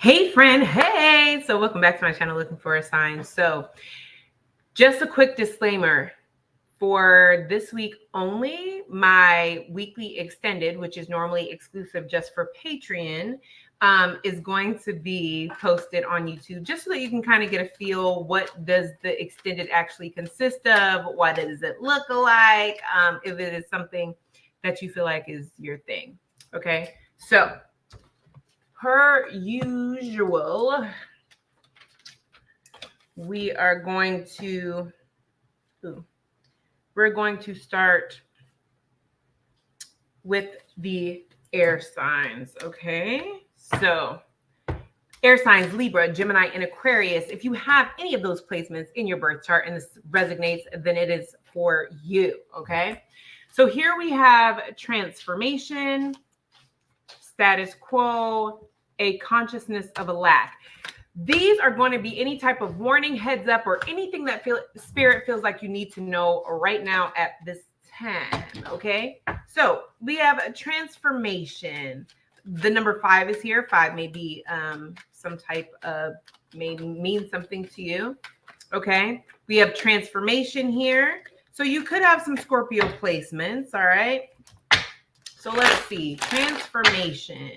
Hey friend, hey! So welcome back to my channel, Looking for a Sign. So just a quick disclaimer. For this week only, my weekly extended, which is normally exclusive just for Patreon, is going to be posted on YouTube just so that you can kind of get a feel. What does the extended actually consist of? What does it look like? If it is something that you feel like is your thing. Okay, so per usual, we are going to start with the air signs. Okay, so air signs: Libra, Gemini, and Aquarius. If you have any of those placements in your birth chart and this resonates, then it is for you. Okay, so here we have transformation, status quo, a consciousness of a lack. These are going to be any type of warning, heads up, or anything that spirit feels like you need to know right now at this time. Okay, so we have a transformation. The number 5 is here. 5 may be some type of, may mean something to you. Okay, we have transformation here. So you could have some Scorpio placements. All right, so let's see. Transformation.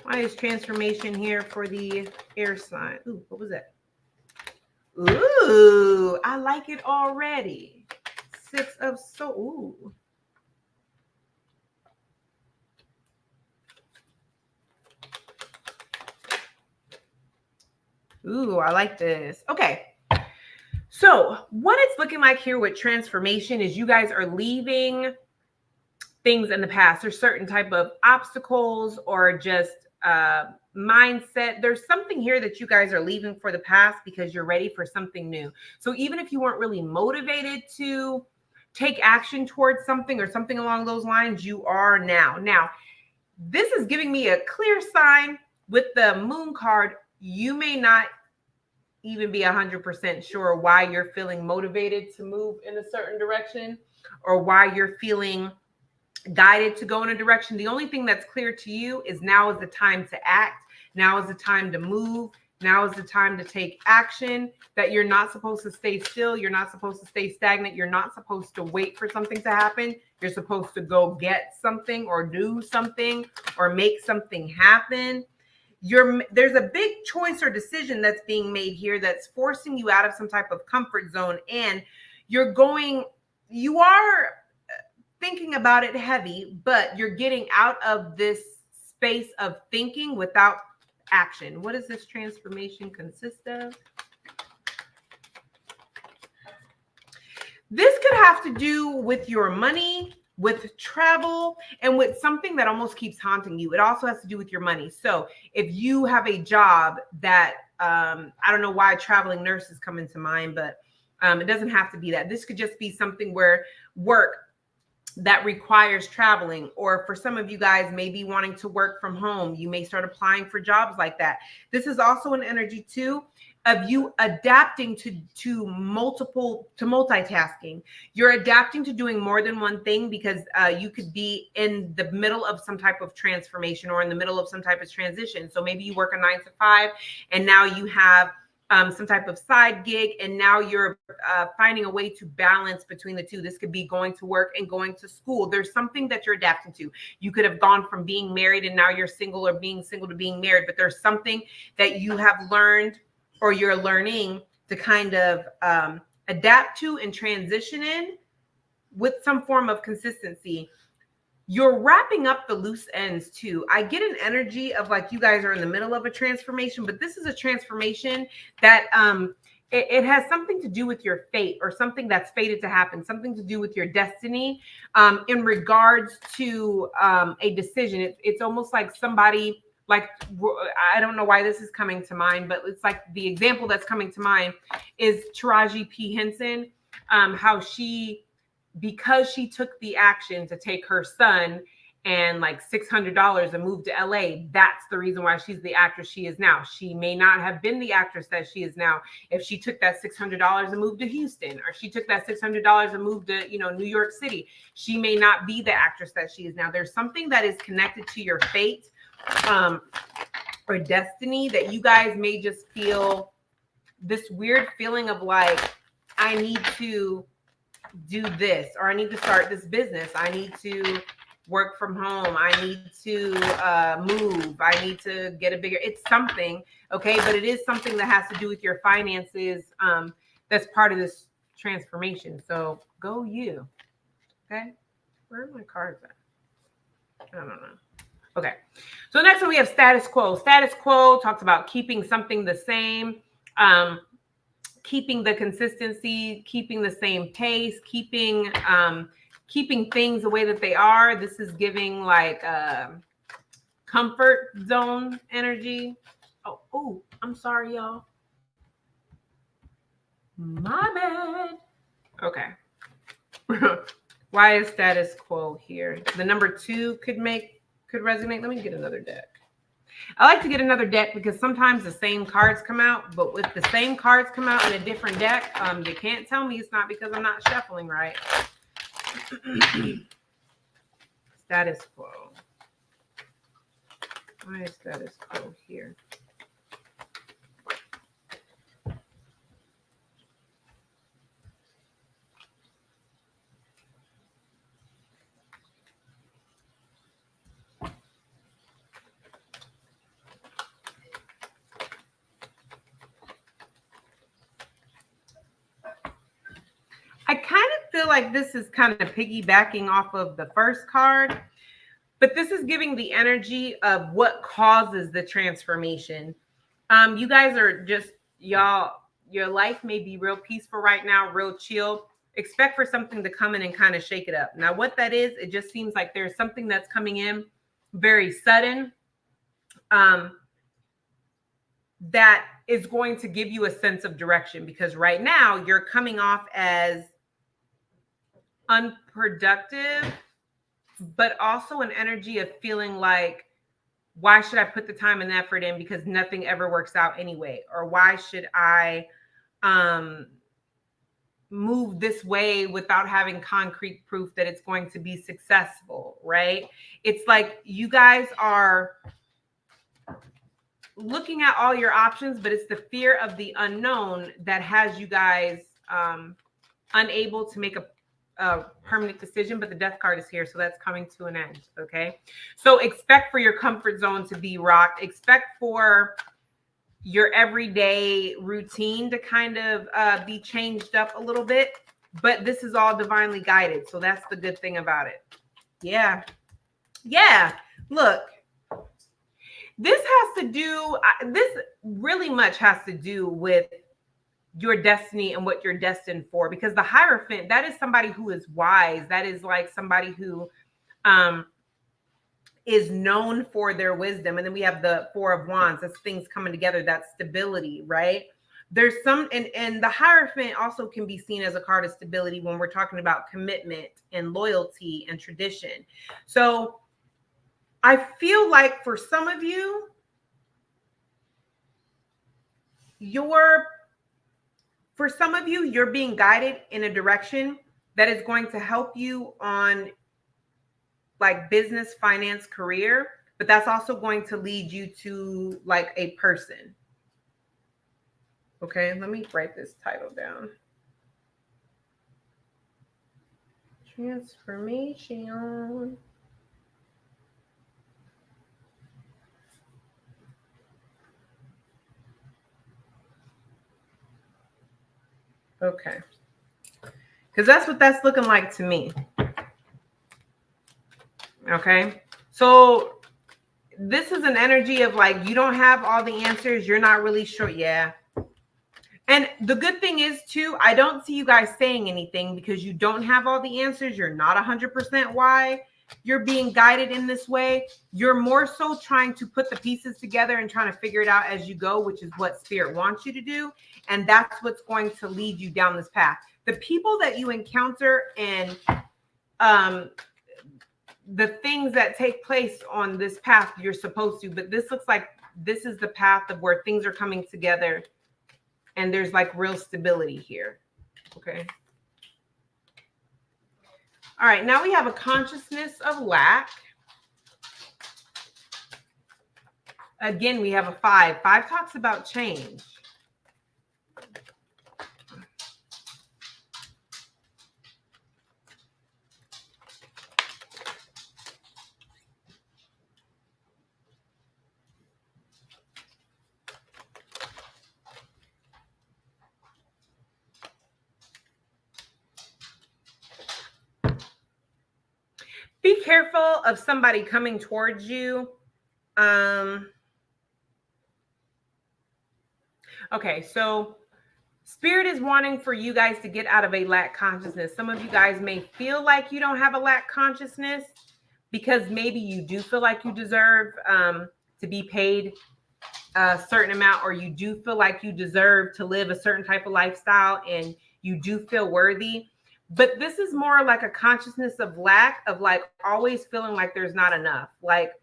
Why is transformation here for the air sign? Ooh, what was that? Ooh, I like it already. 6 of Swords. Ooh, I like this. Okay. So what it's looking like here with transformation is you guys are leaving things in the past. There's certain type of obstacles or just mindset. There's something here that you guys are leaving for the past because you're ready for something new. So even if you weren't really motivated to take action towards something or something along those lines, you are now. Now, this is giving me a clear sign with the moon card. You may not even be 100% sure why you're feeling motivated to move in a certain direction or why you're feeling guided to go in a direction. The only thing that's clear to you is now is the time to act. Now is the time to move. Now is the time to take action, that you're not supposed to stay still. You're not supposed to stay stagnant. You're not supposed to wait for something to happen. You're supposed to go get something or do something or make something happen. There's a big choice or decision that's being made here that's forcing you out of some type of comfort zone. And you are thinking about it heavy, but you're getting out of this space of thinking without action. What does this transformation consist of? This could have to do with your money, with travel, and with something that almost keeps haunting you. It also has to do with your money. So if you have a job that, I don't know why traveling nurses come into mind, but it doesn't have to be that. This could just be something where work that requires traveling, or for some of you guys maybe wanting to work from home, you may start applying for jobs like that. This is also an energy too of you adapting to multitasking. You're adapting to doing more than one thing because you could be in the middle of some type of transformation or in the middle of some type of transition. So maybe you work a 9 to 5 and now you have some type of side gig, and now you're finding a way to balance between the two. This could be going to work and going to school. There's something that you're adapting to. You could have gone from being married and now you're single, or being single to being married, but there's something that you have learned or you're learning to kind of adapt to and transition in with some form of consistency. You're wrapping up the loose ends too. I get an energy of like you guys are in the middle of a transformation, but this is a transformation that it has something to do with your fate or something that's fated to happen, something to do with your destiny in regards to a decision. It's almost like somebody, like, I don't know why this is coming to mind, but it's like the example that's coming to mind is Taraji P. Henson, how because she took the action to take her son and like $600 and move to LA, that's the reason why she's the actress she is now. She may not have been the actress that she is now if she took that $600 and moved to Houston, or she took that $600 and moved to, New York City. She may not be the actress that she is now. There's something that is connected to your fate or destiny, that you guys may just feel this weird feeling of like, I need to do this, or I need to start this business. I need to work from home. I need to move. I need to get a bigger, it's something, okay? But it is something that has to do with your finances. That's part of this transformation. So go you, okay? Where are my cards at? I don't know. Okay. So next one we have status quo. Status quo talks about keeping something the same, keeping the consistency, keeping the same pace, keeping things the way that they are. This is giving like comfort zone energy. Oh, I'm sorry, y'all. My bad. Okay. Why is status quo here? The number 2 could resonate. Let me get another deck. I like to get another deck because sometimes the same cards come out, but with the same cards come out in a different deck, you can't tell me it's not because I'm not shuffling right. Status quo. Why is status quo here? I kind of feel like this is kind of piggybacking off of the first card, but this is giving the energy of what causes the transformation. You guys are just, y'all, your life may be real peaceful right now, real chill. Expect for something to come in and kind of shake it up. Now, what that is, it just seems like there's something that's coming in very sudden, that is going to give you a sense of direction, because right now you're coming off as unproductive, but also an energy of feeling like, why should I put the time and effort in, because nothing ever works out anyway? Or why should I move this way without having concrete proof that it's going to be successful, right? It's like you guys are looking at all your options, but it's the fear of the unknown that has you guys unable to make a permanent decision. But the death card is here, so that's coming to an end. Okay, so expect for your comfort zone to be rocked. Expect for your everyday routine to kind of be changed up a little bit, but this is all divinely guided, so that's the good thing about it. Yeah, look, this really much has to do with your destiny and what you're destined for, because the Hierophant, that is somebody who is wise. That is like somebody who is known for their wisdom. And then we have the Four of Wands. That's things coming together. That's stability, right? There's some, and the Hierophant also can be seen as a card of stability when we're talking about commitment and loyalty and tradition. So I feel like for some of you, you're being guided in a direction that is going to help you on like business, finance, career, but that's also going to lead you to like a person. Okay, let me write this title down. Transformation. Okay. Because that's what that's looking like to me. Okay. So this is an energy of like, you don't have all the answers. You're not really sure. Yeah. And the good thing is too, I don't see you guys saying anything because you don't have all the answers. You're not 100% why you're being guided in this way. You're more so trying to put the pieces together and trying to figure it out as you go, which is what Spirit wants you to do. And that's what's going to lead you down this path. The people that you encounter and the things that take place on this path, you're supposed to, but this looks like this is the path of where things are coming together and there's like real stability here. Okay. All right, now we have a consciousness of lack. Again, we have a 5. 5 talks about change. Be careful of somebody coming towards you. Okay, so Spirit is wanting for you guys to get out of a lack consciousness. Some of you guys may feel like you don't have a lack consciousness because maybe you do feel like you deserve to be paid a certain amount, or you do feel like you deserve to live a certain type of lifestyle and you do feel worthy. But this is more like a consciousness of lack, of like always feeling like there's not enough. Like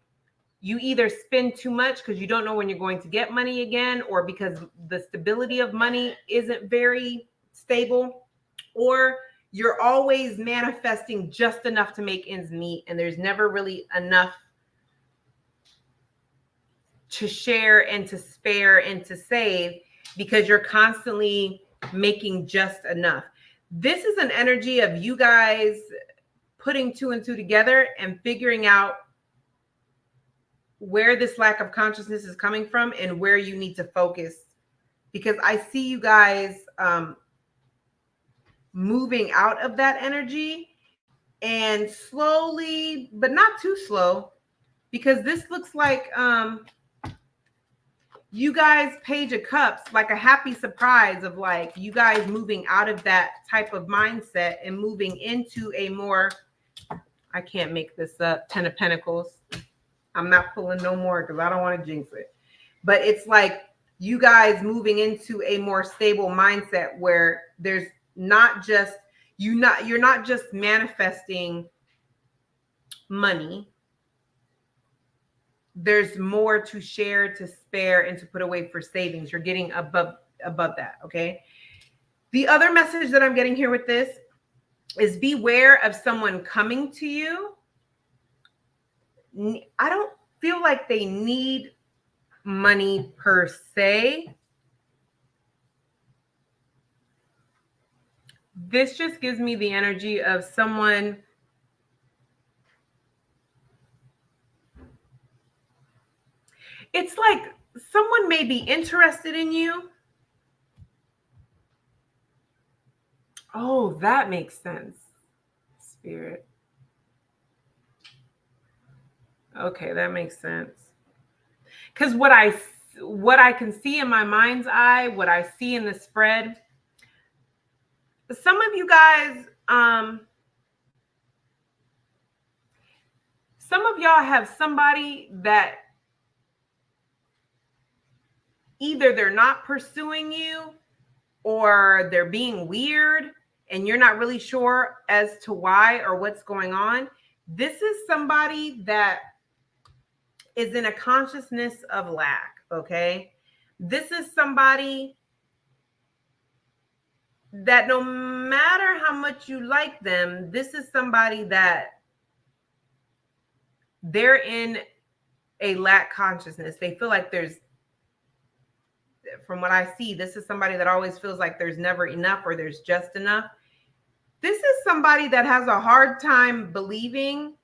you either spend too much because you don't know when you're going to get money again, or because the stability of money isn't very stable, or you're always manifesting just enough to make ends meet and there's never really enough to share and to spare and to save because you're constantly making just enough. This is an energy of you guys putting 2 and 2 together and figuring out where this lack of consciousness is coming from and where you need to focus. Because I see you guys moving out of that energy and slowly, but not too slow, because this looks like you guys, Page of Cups, like a happy surprise of like you guys moving out of that type of mindset and moving into a more, I can't make this up, 10 of Pentacles. I'm not pulling no more because I don't want to jinx it. But it's like you guys moving into a more stable mindset where there's not just, you're not just manifesting money. There's more to share, to spare, and to put away for savings. You're getting above that, okay? The other message that I'm getting here with this is beware of someone coming to you. I don't feel like they need money per se. This just gives me the energy of someone it's like someone may be interested in you. Oh, that makes sense. Spirit. Okay, that makes sense. Because what I can see in my mind's eye, what I see in the spread, some of you guys, some of y'all have somebody that either they're not pursuing you or they're being weird and you're not really sure as to why or what's going on. This is somebody that is in a consciousness of lack, okay? This is somebody that no matter how much you like them, this is somebody that they're in a lack consciousness. They feel like there's, from what I see, this is somebody that always feels like there's never enough or there's just enough. This is somebody that has a hard time believing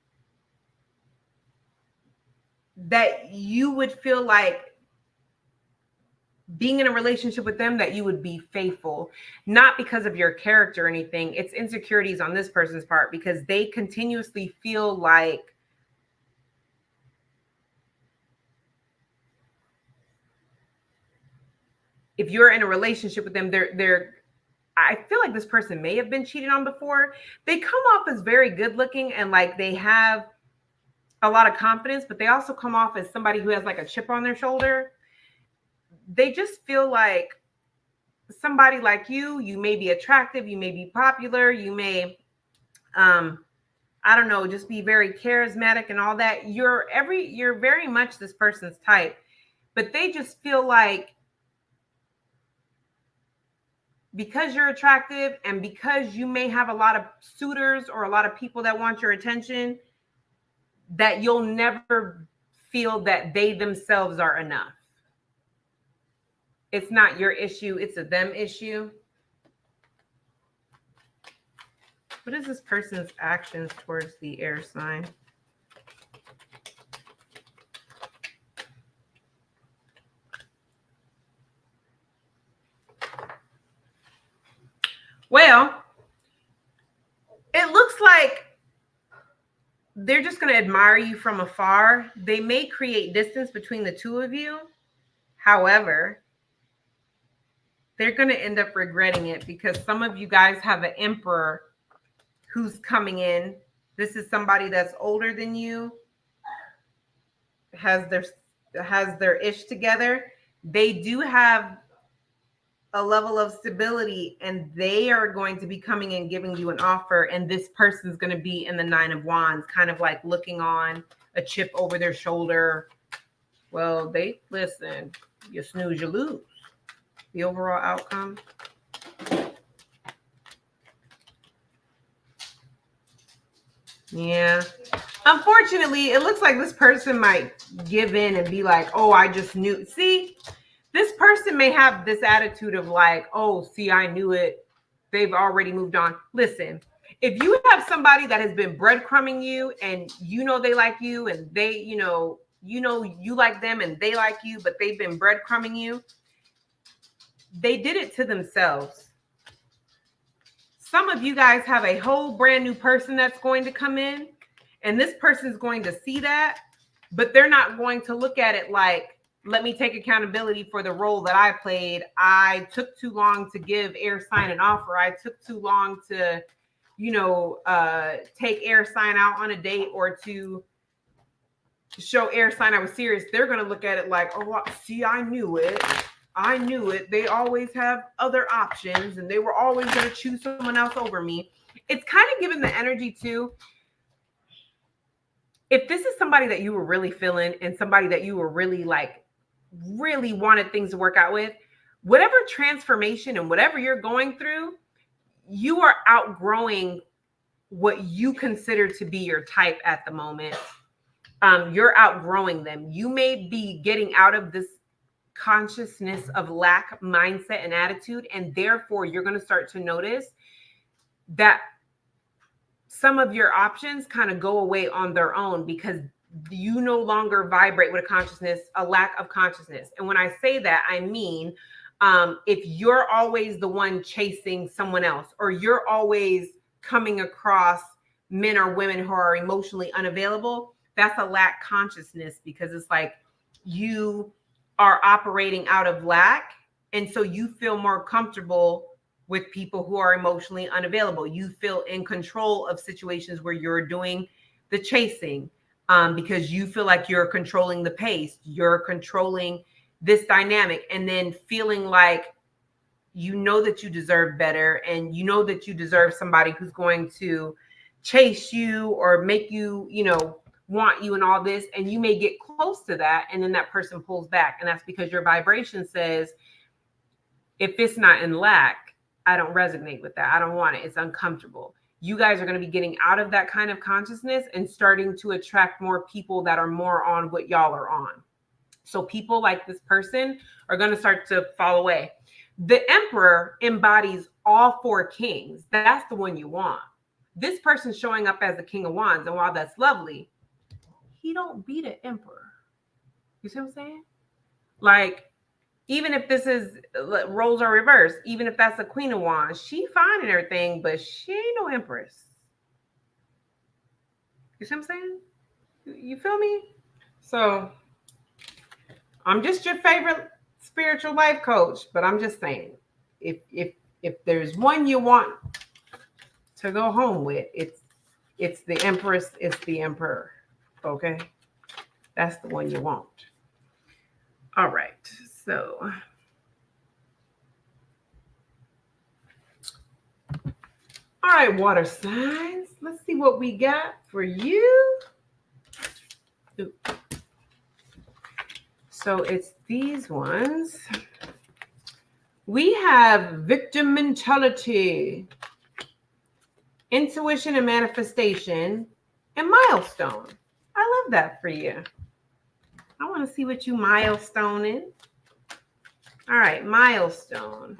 that you would feel like being in a relationship with them, that you would be faithful, not because of your character or anything. It's insecurities on this person's part because they continuously feel like if you're in a relationship with them, I feel like this person may have been cheated on before. They come off as very good looking and like they have a lot of confidence, but they also come off as somebody who has like a chip on their shoulder. They just feel like somebody like you may be attractive, you may be popular, you may, I don't know, just be very charismatic and all that. You're very much this person's type, but they just feel like because you're attractive and because you may have a lot of suitors or a lot of people that want your attention, that you'll never feel that they themselves are enough. It's not your issue, it's a them issue. What is this person's actions towards the air sign? Well, it looks like they're just going to admire you from afar. They may create distance between the two of you. However, they're going to end up regretting it because some of you guys have an emperor who's coming in. This is somebody that's older than you, has their ish together. They do have a level of stability, and they are going to be coming and giving you an offer, and this person's going to be in the 9 of Wands, kind of like looking on, a chip over their shoulder. Well, listen, you snooze, you lose. The overall outcome. Yeah. Unfortunately, it looks like this person might give in and be like, oh, I just knew. See, this person may have this attitude of like, oh, see, I knew it. They've already moved on. Listen, if you have somebody that has been breadcrumbing you and you know they like you and they, you know you like them and they like you, but they've been breadcrumbing you, they did it to themselves. Some of you guys have a whole brand new person that's going to come in, and this person is going to see that, but they're not going to look at it like, let me take accountability for the role that I played. I took too long to give air sign an offer. I took too long to, take air sign out on a date or to show air sign I was serious. They're going to look at it like, oh, see, I knew it. I knew it. They always have other options and they were always going to choose someone else over me. It's kind of giving the energy too. If this is somebody that you were really feeling and somebody that you were really really wanted things to work out with, whatever transformation and whatever you're going through, you are outgrowing what you consider to be your type at the moment. You're outgrowing them. You may be getting out of this consciousness of lack mindset and attitude, and therefore you're going to start to notice that some of your options kind of go away on their own because you no longer vibrate with a lack of consciousness. And when I say that, I mean, if you're always the one chasing someone else, or you're always coming across men or women who are emotionally unavailable, that's a lack consciousness, because it's like you are operating out of lack. And so you feel more comfortable with people who are emotionally unavailable. You feel in control of situations where you're doing the chasing, because you feel like you're controlling the pace, you're controlling this dynamic, and then feeling like you know that you deserve better, and you know that you deserve somebody who's going to chase you or make you, want you and all this, and you may get close to that, and then that person pulls back, and that's because your vibration says, if it's not in lack, I don't resonate with that. I don't want it. It's uncomfortable. You guys are going to be getting out of that kind of consciousness and starting to attract more people that are more on what y'all are on. So people like this person are going to start to fall away. The Emperor embodies all 4 kings. That's the one you want. This person's showing up as the King of Wands, and while that's lovely, he don't be the Emperor. You see what I'm saying? Like, even if this is roles are reversed, even if that's a Queen of Wands, she fine and everything, but she ain't no Empress. You see what I'm saying? You feel me? So I'm just your favorite spiritual life coach, but I'm just saying, if there's one you want to go home with, it's the Empress, it's the Emperor. Okay? That's the one you want. All right. So, all right, water signs. Let's see what we got for you. Ooh. So it's these ones. We have victim mentality, intuition and manifestation, and milestone. I love that for you. I want to see what you milestone in. All right, milestone.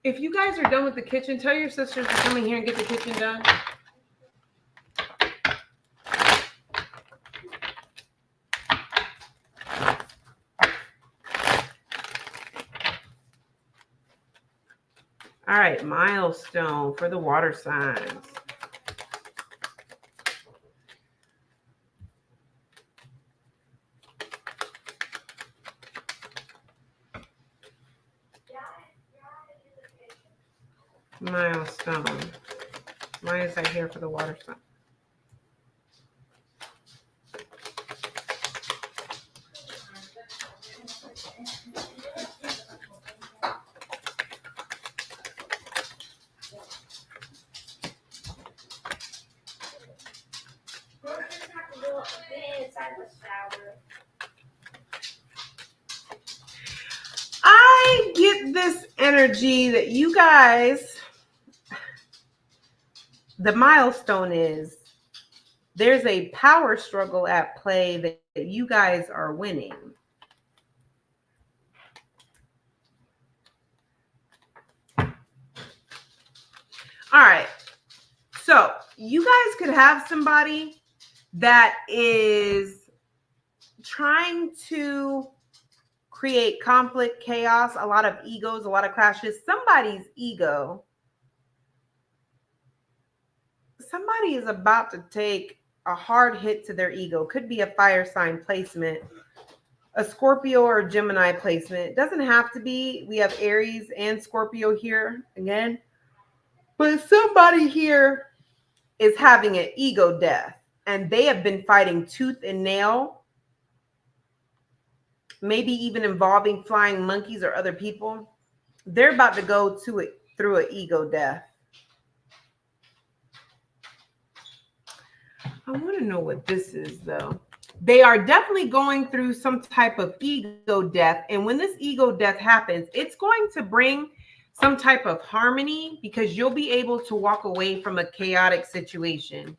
If you guys are done with the kitchen, tell your sisters to come in here and get the kitchen done. All right, milestone for the water signs. Milestone. Why is that here for the water sign? I get this energy that you guys, the milestone is there's a power struggle at play that you guys are winning. All right. So you guys could have somebody that is trying to create conflict, chaos, a lot of egos, a lot of clashes. Somebody's ego. Somebody is about to take a hard hit to their ego. Could be a fire sign placement, a Scorpio or a Gemini placement. It doesn't have to be. We have Aries and Scorpio here again. But somebody here is having an ego death, and they have been fighting tooth and nail, maybe even involving flying monkeys or other people. They're about to go to it through an ego death. I want to know what this is, though. They are definitely going through some type of ego death. And when this ego death happens, it's going to bring some type of harmony, because you'll be able to walk away from a chaotic situation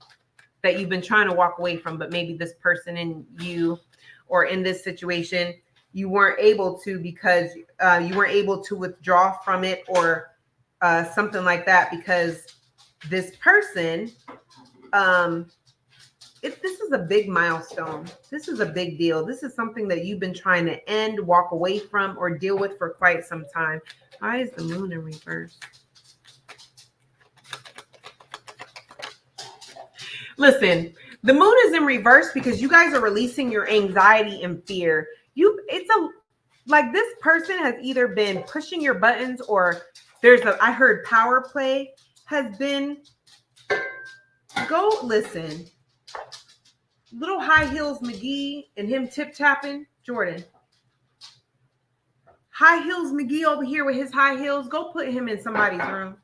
that you've been trying to walk away from, but maybe this person in you or in this situation, you weren't able to because you weren't able to withdraw from it or something like that, because this person, this is a big milestone. This is a big deal. This is something that you've been trying to end, walk away from, or deal with for quite some time. Why is the moon in reverse? Listen, the moon is in reverse because you guys are releasing your anxiety and fear. Like this person has either been pushing your buttons, or I heard power play has been. Go listen. Little High Heels McGee and him tip-tapping. Jordan. High Heels McGee over here with his high heels. Go put him in somebody's room.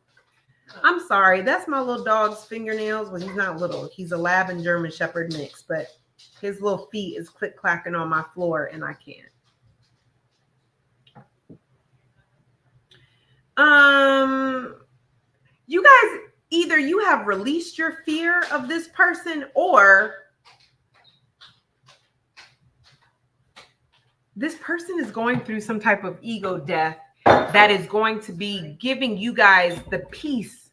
I'm sorry. That's my little dog's fingernails. Well, he's not little. He's a lab and German Shepherd mix, but his little feet is click-clacking on my floor, and I can't. You guys, either you have released your fear of this person, or this person is going through some type of ego death that is going to be giving you guys the peace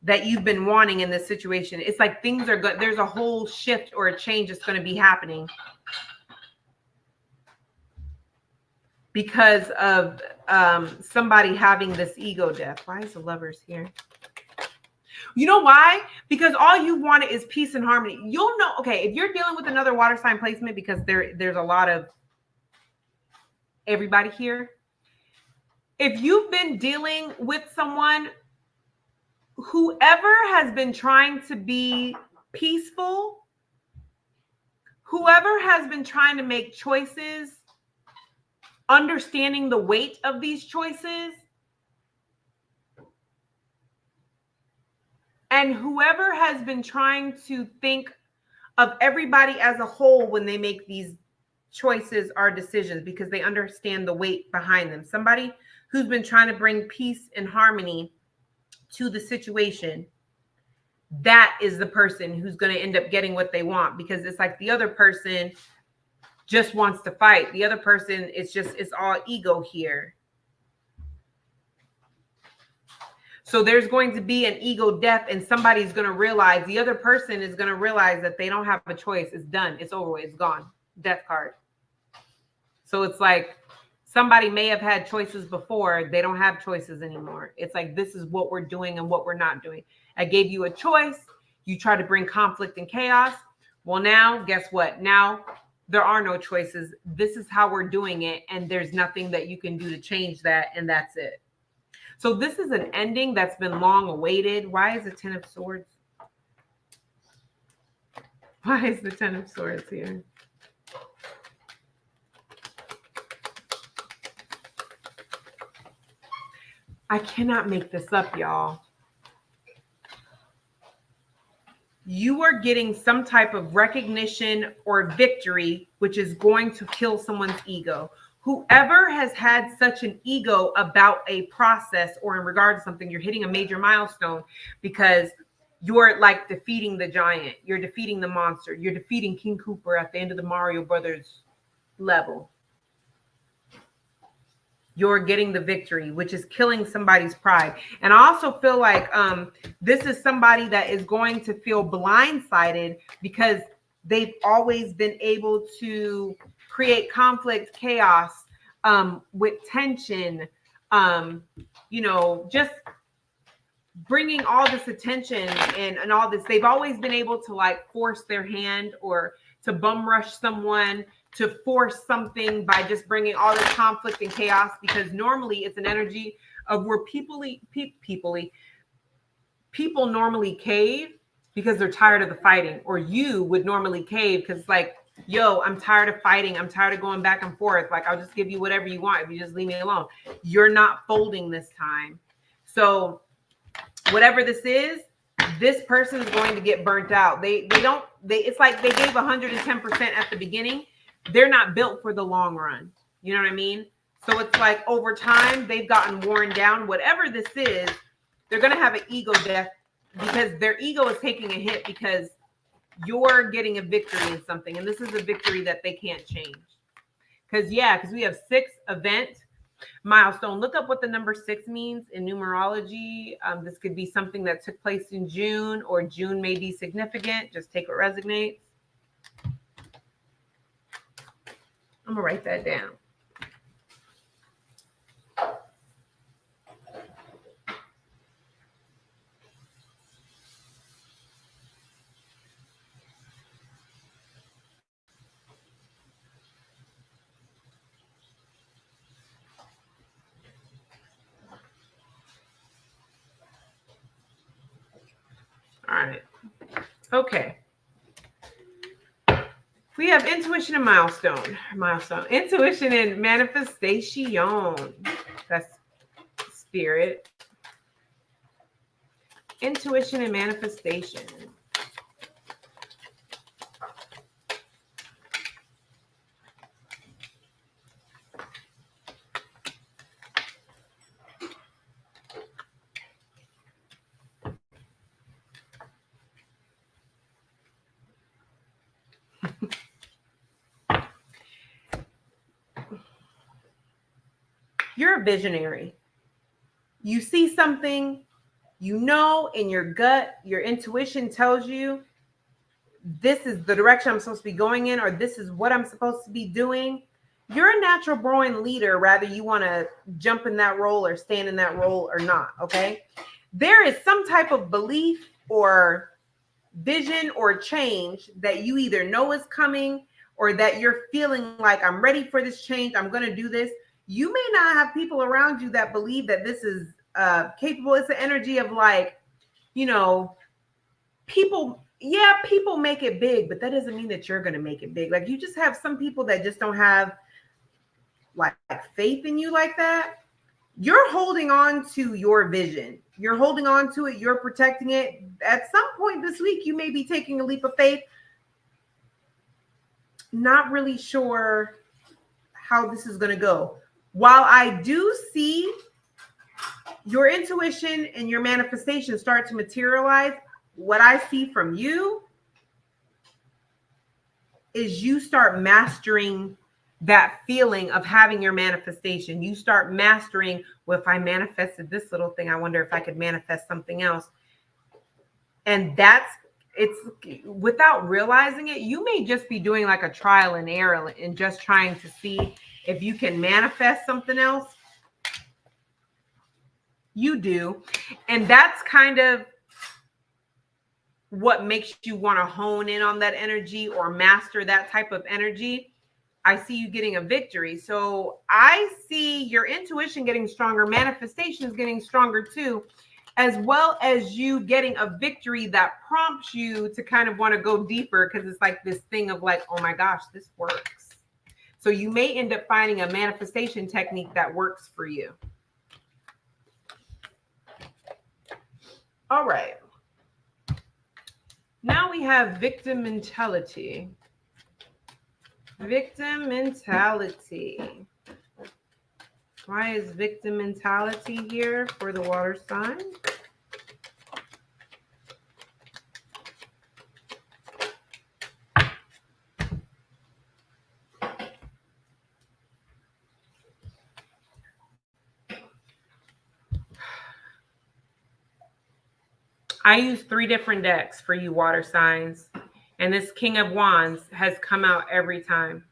that you've been wanting in this situation. It's like things are good. There's a whole shift or a change that's going to be happening because of somebody having this ego death. Why is the Lovers here? You know why? Because all you wanted is peace and harmony. You'll know, okay, if you're dealing with another water sign placement, because there's a lot of everybody here. If you've been dealing with someone, whoever has been trying to be peaceful, whoever has been trying to make choices, understanding the weight of these choices, and whoever has been trying to think of everybody as a whole when they make these choices or decisions, because they understand the weight behind them. Somebody who's been trying to bring peace and harmony to the situation. that is the person who's going to end up getting what they want, because it's like the other person just wants to fight. The other person it's all ego here. So there's going to be an ego death, and somebody's going to realize, the other person is going to realize that they don't have a choice. It's done. It's over with. It's gone. Death card. So it's like somebody may have had choices before. They don't have choices anymore. It's like, this is what we're doing and what we're not doing. I gave you a choice. You try to bring conflict and chaos. Well, now, guess what? Now there are no choices. This is how we're doing it. And there's nothing that you can do to change that. And that's it. So this is an ending that's been long awaited. Why is the Ten of Swords? Why is the Ten of Swords here? I cannot make this up, y'all. You are getting some type of recognition or victory, which is going to kill someone's ego. Whoever has had such an ego about a process or in regard to something, you're hitting a major milestone because you're like defeating the giant. You're defeating the monster. You're defeating King Koopa at the end of the Mario Brothers level. You're getting the victory, which is killing somebody's pride. And I also feel like this is somebody that is going to feel blindsided because they've always been able to create conflict, chaos, with tension, just bringing all this attention and all this. They've always been able to like force their hand or to bum rush someone, to force something by just bringing all this conflict and chaos, because normally it's an energy of where people normally cave because they're tired of the fighting, or you would normally cave because it's like, yo, I'm tired of fighting. I'm tired of going back and forth. Like, I'll just give you whatever you want if you just leave me alone. You're not folding this time. So whatever this is, this person is going to get burnt out. It's like they gave 110% at the beginning. They're not built for the long run. You know what I mean? So it's like over time, they've gotten worn down. Whatever this is, they're going to have an ego death because their ego is taking a hit because you're getting a victory in something. And this is a victory that they can't change. Because we have 6 event milestone. Look up what the number 6 means in numerology. This could be something that took place in June, or June may be significant. Just take what resonates. I'm going to write that down. All right. Okay. We have intuition and milestone. Intuition and manifestation. That's spirit. Intuition and manifestation. You're a visionary. You see something, in your gut, your intuition tells you this is the direction I'm supposed to be going in, or this is what I'm supposed to be doing. You're a natural born leader, rather you want to jump in that role or stand in that role or not. Okay. There is some type of belief or vision or change that you either know is coming, or that you're feeling like, I'm ready for this change. I'm going to do this. You may not have people around you that believe that this is capable. It's the energy of like, people make it big, but that doesn't mean that you're going to make it big. Like, you just have some people that just don't have like faith in you like that. You're holding on to your vision. You're holding on to it. You're protecting it. At some point this week, you may be taking a leap of faith. Not really sure how this is going to go. While I do see your intuition and your manifestation start to materialize, what I see from you is you start mastering that feeling of having your manifestation. You start mastering, well, if I manifested this little thing, I wonder if I could manifest something else. And it's without realizing it, you may just be doing like a trial and error and just trying to see if you can manifest something else. You do. And that's kind of what makes you want to hone in on that energy or master that type of energy. I see you getting a victory. So I see your intuition getting stronger, manifestations getting stronger too, as well as you getting a victory that prompts you to kind of want to go deeper, because it's like this thing of like, oh my gosh, this works. So you may end up finding a manifestation technique that works for you. All right. Now we have victim mentality. Victim mentality. Why is victim mentality here for the water sign? I use 3 different decks for you water signs, and this King of Wands has come out every time.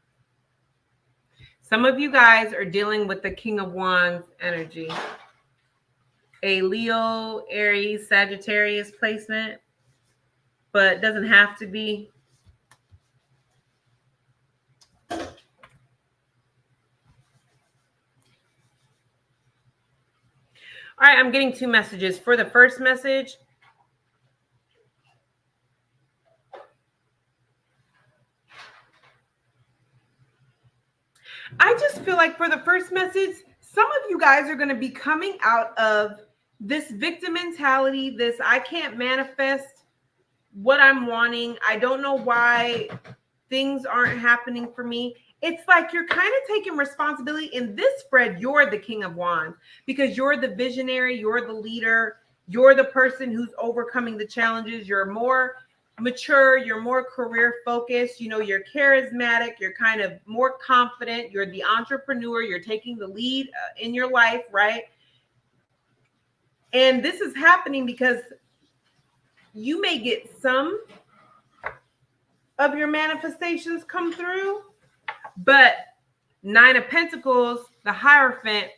Some of you guys are dealing with the King of Wands energy. A Leo, Aries, Sagittarius placement, but it doesn't have to be. All right, I'm getting 2 messages. For the first message, I just feel like for the first message, some of you guys are going to be coming out of this victim mentality, this I can't manifest what I'm wanting. I don't know why things aren't happening for me. It's like you're kind of taking responsibility. In this spread, you're the King of Wands because you're the visionary, you're the leader, you're the person who's overcoming the challenges. You're more mature, you're more career focused, you know, you're charismatic, you're kind of more confident, you're the entrepreneur, you're taking the lead in your life, right? And this is happening because you may get some of your manifestations come through, but 9 of Pentacles, the Hierophant,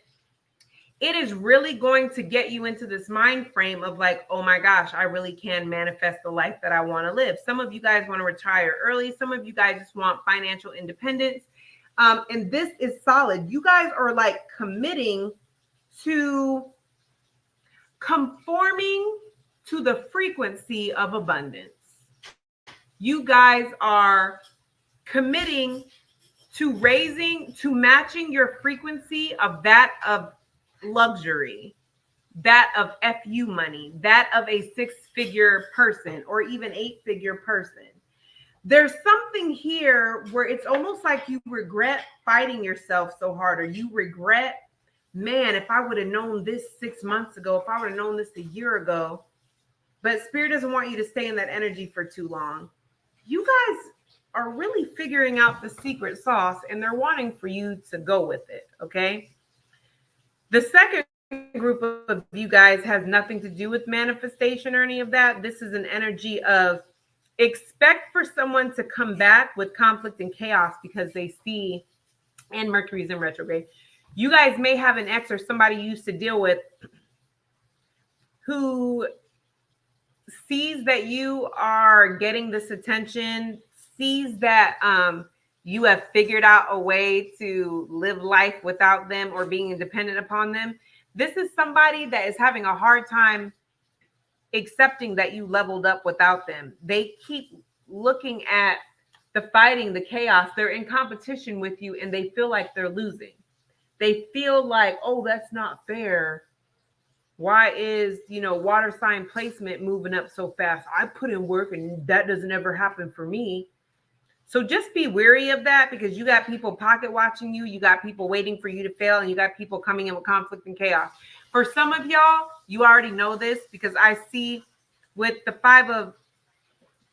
it is really going to get you into this mind frame of like, oh my gosh, I really can manifest the life that I want to live. Some of you guys want to retire early. Some of you guys just want financial independence. And this is solid. You guys are like committing to conforming to the frequency of abundance. You guys are committing to matching your frequency of that of luxury, that of FU money, that of a 6-figure person or even 8-figure person. There's something here where it's almost like you regret fighting yourself so hard, or you regret, man, if I would have known this 6 months ago, if I would have known this a year ago. But Spirit doesn't want you to stay in that energy for too long. You guys are really figuring out the secret sauce, and they're wanting for you to go with it, okay? The second group of you guys has nothing to do with manifestation or any of that. This is an energy of expect for someone to come back with conflict and chaos because they see, and Mercury's in retrograde. You guys may have an ex or somebody you used to deal with who sees that you are getting this attention, sees that you have figured out a way to live life without them or being dependent upon them. This is somebody that is having a hard time accepting that you leveled up without them. They keep looking at the fighting, the chaos. They're in competition with you and they feel like they're losing. They feel like, oh, that's not fair. Why is, water sign placement moving up so fast? I put in work and that doesn't ever happen for me. So just be wary of that because you got people pocket watching you. You got people waiting for you to fail, and you got people coming in with conflict and chaos. For some of y'all, you already know this because I see with the 5 of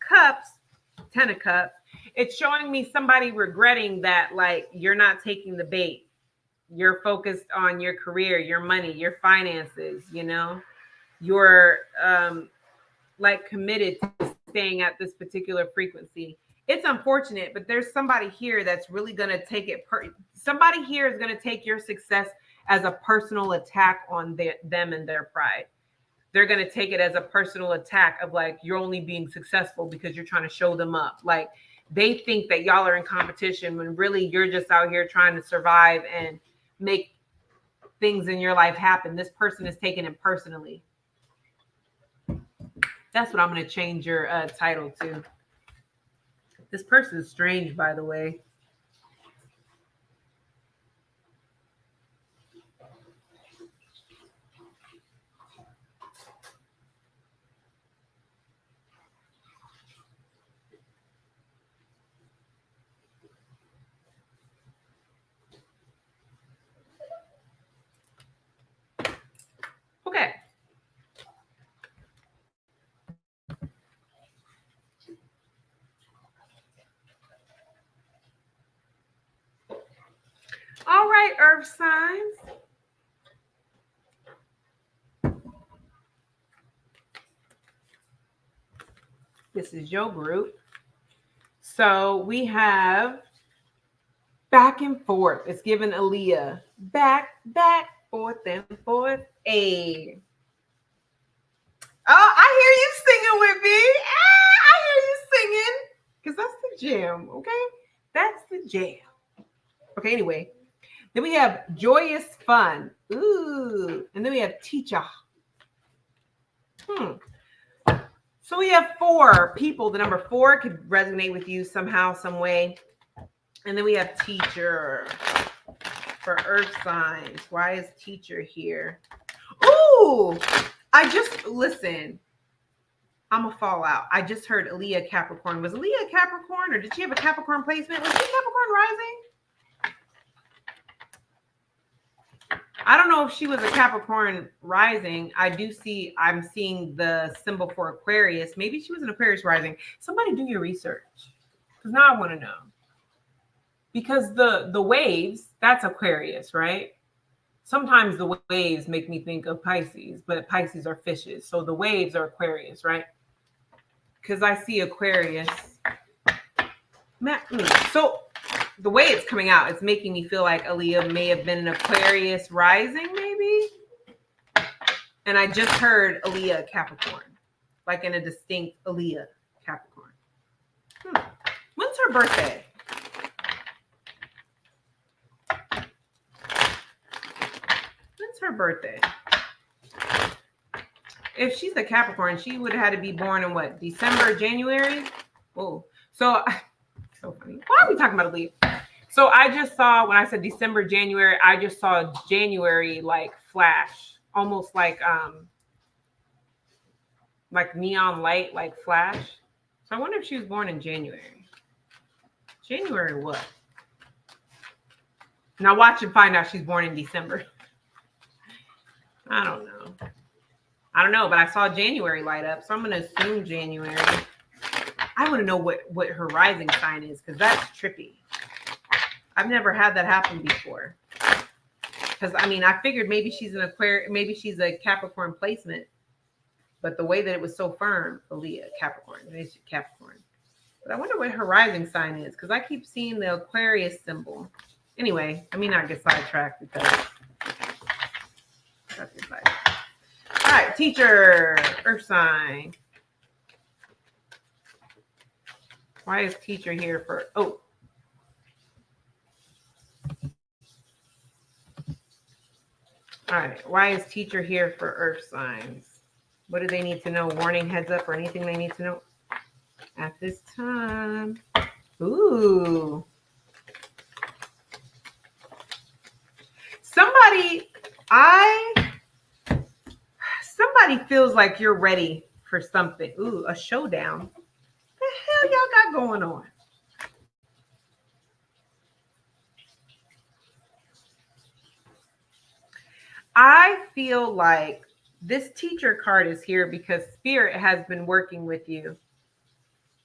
Cups, 10 of Cups, it's showing me somebody regretting that, like, you're not taking the bait. You're focused on your career, your money, your finances, you're like committed to staying at this particular frequency. It's unfortunate, but there's somebody here that's really going to take it. Somebody here is going to take your success as a personal attack on them and their pride. They're going to take it as a personal attack of, like, you're only being successful because you're trying to show them up. Like, they think that y'all are in competition when really you're just out here trying to survive and make things in your life happen. This person is taking it personally. That's what I'm going to change your title to. This person is strange, by the way. Okay. All right, earth signs. This is your group. So we have back and forth. It's given Aaliyah. Back, forth, and forth. A. Oh, I hear you singing with me. I hear you singing. Because that's the jam, okay? That's the jam. Okay, anyway. Then we have joyous fun. Ooh. And then we have teacher. So we have 4 people. The number 4 could resonate with you somehow, some way. And then we have teacher for earth signs. Why is teacher here? Ooh, listen. I'm a fallout. I just heard Aaliyah Capricorn. Was Aaliyah a Capricorn, or did she have a Capricorn placement? Was she Capricorn rising? I don't know if she was a Capricorn rising. I'm seeing the symbol for Aquarius. Maybe she was an Aquarius rising. Somebody do your research, because now I want to know. Because the waves, that's Aquarius, right? Sometimes the waves make me think of Pisces, but Pisces are fishes. So the waves are Aquarius, right? Because I see Aquarius. So the way it's coming out, it's making me feel like Aaliyah may have been an Aquarius rising, maybe. And I just heard Aaliyah Capricorn, like in a distinct Aaliyah Capricorn. When's her birthday? When's her birthday? If she's a Capricorn, she would have had to be born in what? December, January? Oh, so funny. Why are we talking about Aaliyah? So I just saw, when I said December, January, I just saw January like flash, almost like neon light, like flash. So I wonder if she was born in January. January what? Now watch and find out she's born in December. I don't know, but I saw January light up, so I'm going to assume January. I want to know what her rising sign is, because that's trippy. I've never had that happen before. Because, I figured maybe she's an Aquarius, maybe she's a Capricorn placement. But the way that it was so firm, Aaliyah, Capricorn. It's Capricorn. But I wonder what her rising sign is, because I keep seeing the Aquarius symbol. Anyway, I may not get sidetracked because that's inside. All right, teacher, earth sign. Why is teacher here for, All right, why is teacher here for earth signs? What do they need to know? Warning, heads up, or anything they need to know at this time? Ooh. Somebody feels like you're ready for something. Ooh, a showdown. What the hell y'all got going on? I feel like This teacher card is here because spirit has been working with you.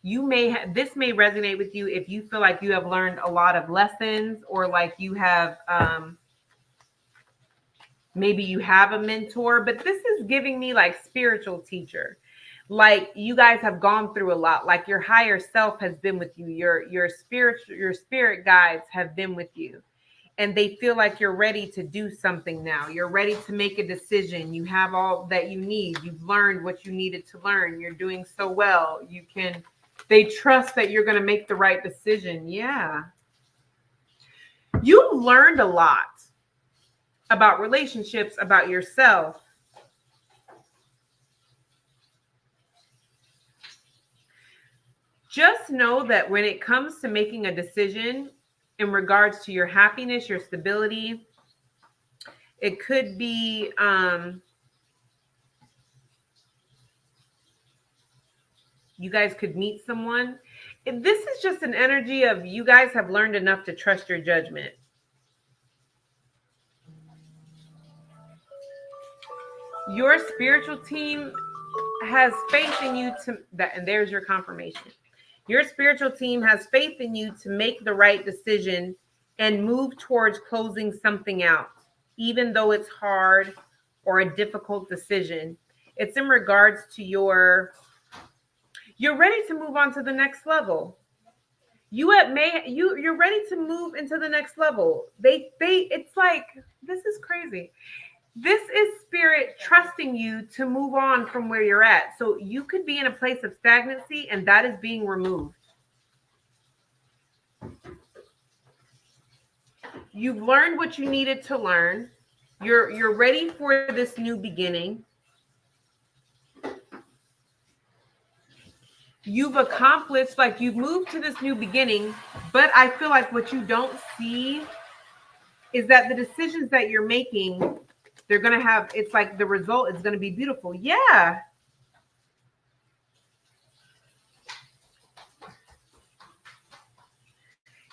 This may resonate with you if you feel like you have learned a lot of lessons, or like you have maybe you have a mentor, but this is giving me like spiritual teacher. Like you guys have gone through a lot. Like your higher self has been with you. Your spirit guides have been with you. And they feel like you're ready to do something now. You're ready to make a decision. You have all that you need. You've learned what you needed to learn. You're doing so well. They trust that you're going to make the right decision. Yeah. You learned a lot about relationships, about yourself. Just know that when it comes to making a decision in regards to your happiness, your stability, it could be you guys could meet someone. This is just an energy of you guys have learned enough to trust your judgment. Your spiritual team has faith in you and there's your confirmation. Your spiritual team has faith in you to make the right decision and move towards closing something out, even though it's hard or a difficult decision. It's in regards to you're ready to move on to the next level. You're ready to move into the next level. It's like, this is crazy. This is spirit trusting you to move on from where you're at. So you could be in a place of stagnancy and that is being removed. You've learned what you needed to learn. You're ready for this new beginning. You've accomplished, like you've moved to this new beginning, but I feel like what you don't see is that the decisions that you're making, they're going to have, it's like the result is going to be beautiful. Yeah.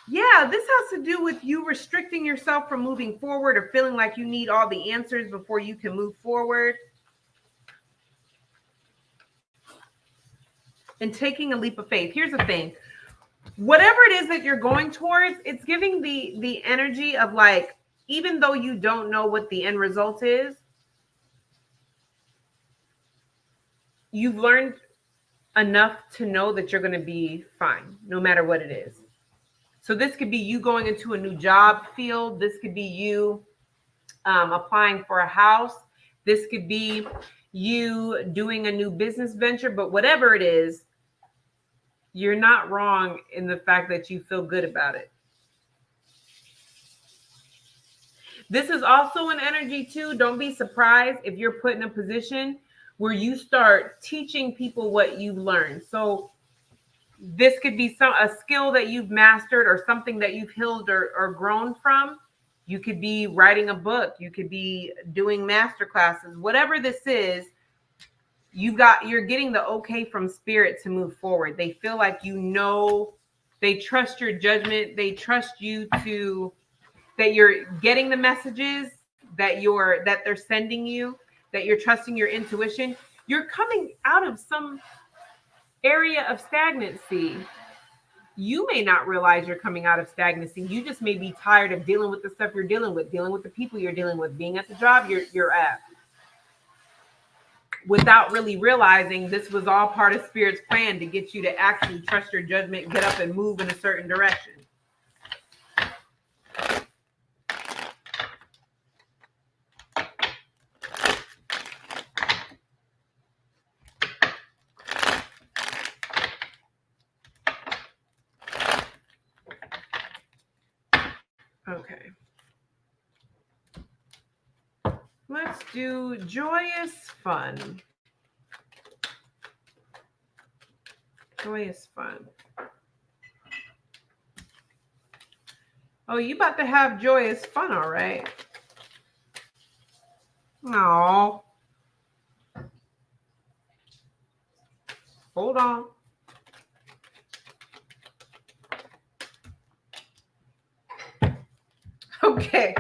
Yeah, this has to do with you restricting yourself from moving forward or feeling like you need all the answers before you can move forward. And taking a leap of faith. Here's the thing. Whatever it is that you're going towards, it's giving the energy of like, even though you don't know what the end result is, you've learned enough to know that you're going to be fine, no matter what it is. So this could be you going into a new job field. This could be you applying for a house. This could be you doing a new business venture. But whatever it is, you're not wrong in the fact that you feel good about it. This is also an energy too. Don't be surprised if you're put in a position where you start teaching people what you've learned. So this could be a skill that you've mastered or something that you've healed or grown from. You could be writing a book. You could be doing master classes. Whatever this is, you're getting the okay from spirit to move forward. They feel like they trust your judgment. They trust you that you're getting the messages that they're sending you, that you're trusting your intuition. You're coming out of some area of stagnancy. You may not realize you're coming out of stagnancy. You just may be tired of dealing with the stuff you're dealing with the people you're dealing with, being at the job you're at, without really realizing this was all part of spirit's plan to get you to actually trust your judgment, get up and move in a certain direction. Okay. Let's do joyous fun. Joyous fun. Oh, you about to have joyous fun, all right. No. Hold on. Okay.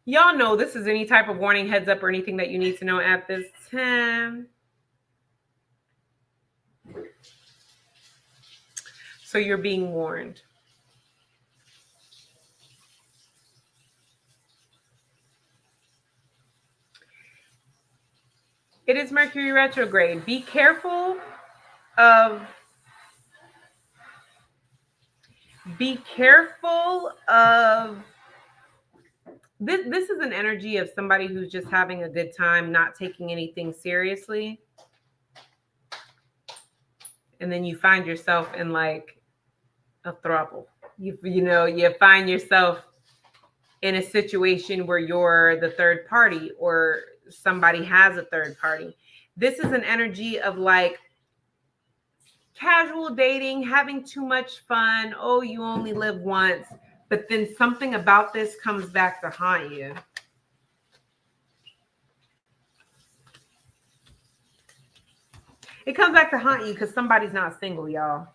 Y'all know this is any type of warning, heads up, or anything that you need to know at this time. So you're being warned. It is Mercury retrograde. Be careful of this is an energy of somebody who's just having a good time, not taking anything seriously. And then you find yourself in like a throuple. You find yourself in a situation where you're the third party or somebody has a third party. This is an energy of like casual dating, having too much fun. Oh, you only live once. But then something about this comes back to haunt you. It comes back to haunt you because somebody's not single, y'all.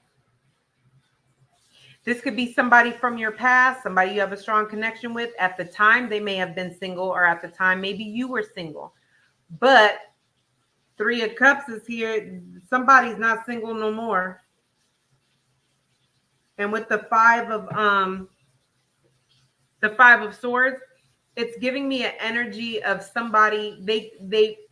This could be somebody from your past, somebody you have a strong connection with. At the time, they may have been single, or at the time, maybe you were single. But Three of Cups is here. Somebody's not single no more. And with the Five of Swords, it's giving me an energy of somebody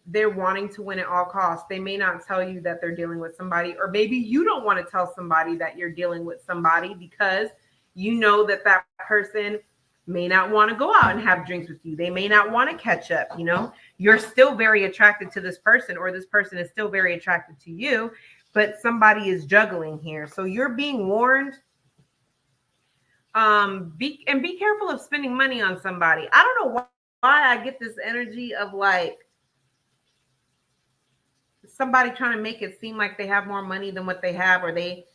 they're wanting to win at all costs. They may not tell you that they're dealing with somebody, or maybe you don't want to tell somebody that you're dealing with somebody because you know that that person may not want to go out and have drinks with you. They may not want to catch up. You're still very attracted to this person, or this person is still very attracted to you, but somebody is juggling here. So you're being warned. Be careful of spending money on somebody. I don't know why I get this energy of like somebody trying to make it seem like they have more money than what they have, or they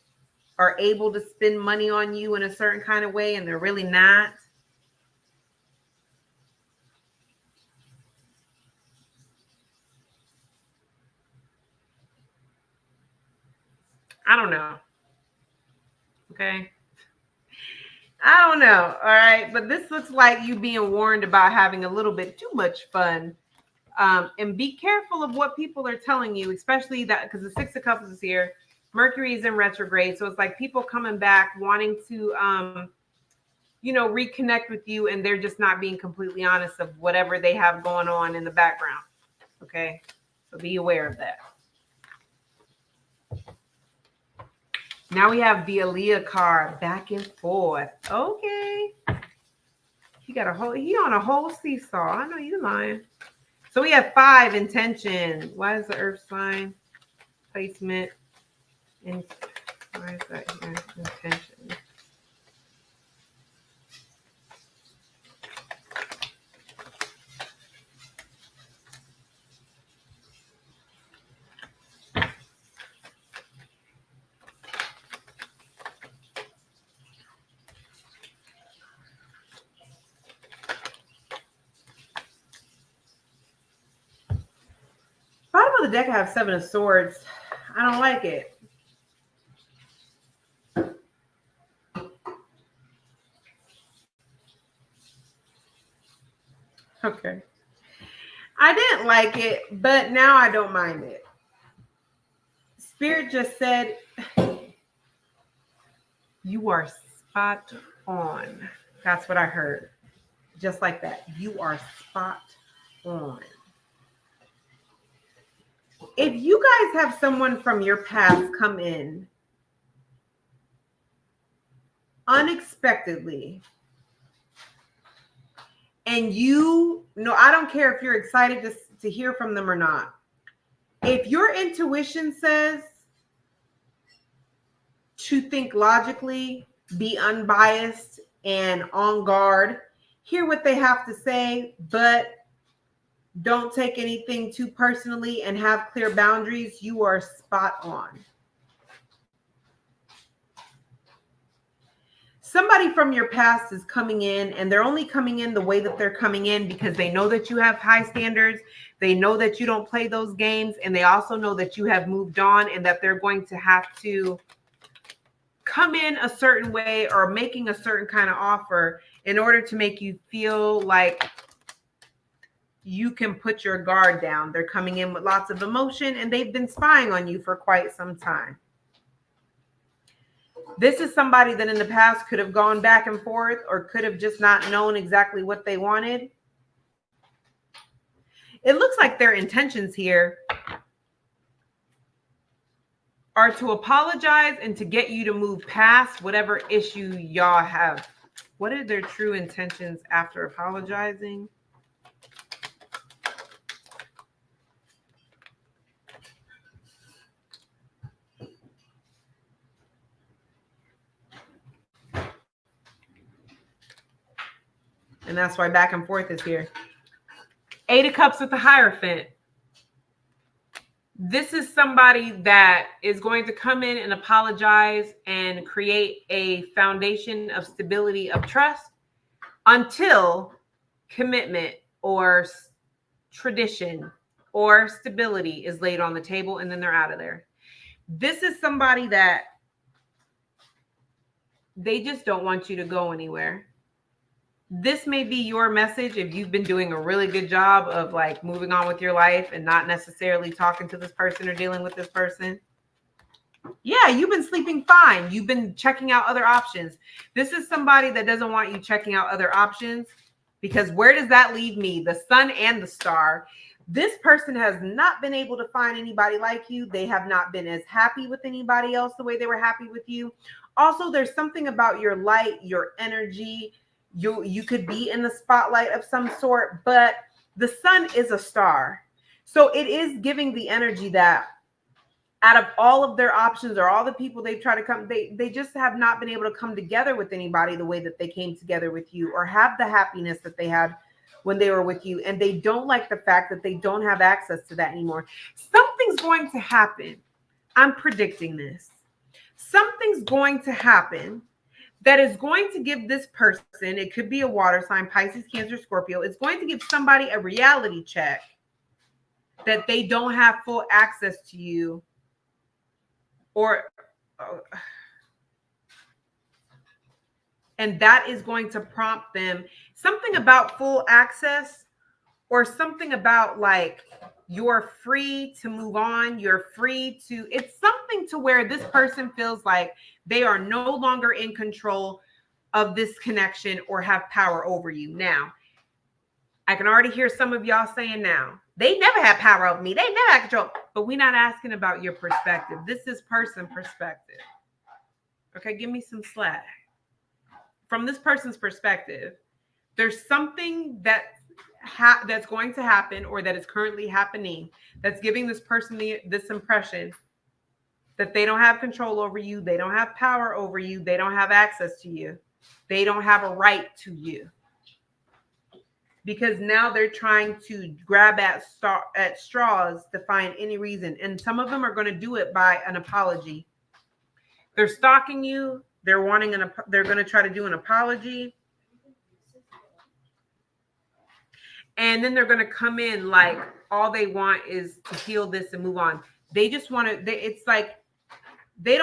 are able to spend money on you in a certain kind of way, and they're really not. I don't know. Okay. I don't know. All right. But this looks like you being warned about having a little bit too much fun. And be careful of what people are telling you, especially that because the Six of Cups is here. Mercury is in retrograde. So it's like people coming back wanting to, reconnect with you, and they're just not being completely honest of whatever they have going on in the background. Okay. So be aware of that. Now we have the Aaliyah card, back and forth. Okay. He on a whole seesaw. I know you lying. So we have 5 intention. Why is the earth sign placement? And why is that here? Intention. Bottom of the deck, I have 7 of Swords. I don't like it. Okay. I didn't like it, but now I don't mind it. Spirit just said, you are spot on. That's what I heard. Just like that. You are spot on. If you guys have someone from your past come in unexpectedly, and I don't care if you're excited to hear from them or not. If your intuition says to think logically, be unbiased and on guard, hear what they have to say, but don't take anything too personally and have clear boundaries, you are spot on. Somebody from your past is coming in, and they're only coming in the way that they're coming in because they know that you have high standards. They know that you don't play those games, and they also know that you have moved on and that they're going to have to come in a certain way or making a certain kind of offer in order to make you feel like you can put your guard down. They're coming in with lots of emotion and they've been spying on you for quite some time. This is somebody that in the past could have gone back and forth or could have just not known exactly what they wanted. It looks like their intentions here are to apologize and to get you to move past whatever issue y'all have. What are their true intentions after apologizing? And that's why back and forth is here. 8 of Cups with the Hierophant. This is somebody that is going to come in and apologize and create a foundation of stability, of trust, until commitment or tradition or stability is laid on the table, and then they're out of there. This is somebody that they just don't want you to go anywhere. This may be your message if you've been doing a really good job of like moving on with your life and not necessarily talking to this person or dealing with this person. Yeah, you've been sleeping fine. You've been checking out other options. This is somebody that doesn't want you checking out other options, because where does that leave me? The sun and the star. This person has not been able to find anybody like you. They have not been as happy with anybody else the way they were happy with you. Also, there's something about your light, your energy. You could be in the spotlight of some sort, but the sun is a star. So it is giving the energy that out of all of their options or all the people they've tried to come, they just have not been able to come together with anybody the way that they came together with you or have the happiness that they had when they were with you. And they don't like the fact that they don't have access to that anymore. Something's going to happen. I'm predicting this. Something's going to happen that is going to give this person, it could be a water sign, Pisces, Cancer, Scorpio, it's going to give somebody a reality check that they don't have full access to you, and that is going to prompt them something about full access, or something about like you're free to move on. You're free to, it's something to where this person feels like they are no longer in control of this connection or have power over you. Now, I can already hear some of y'all saying now, they never had power over me. They never had control. But we're not asking about your perspective. This is person perspective. Okay, give me some slack. From this person's perspective, there's something that that's going to happen or that is currently happening that's giving this person this impression that they don't have control over you. They don't have power over you. They don't have access to you. They don't have a right to you. Because now they're trying to grab at straws to find any reason. And some of them are going to do it by an apology. They're stalking you. They're they're going to try to do an apology. And then they're going to come in like all they want is to heal this and move on. They just want to, it's like, they're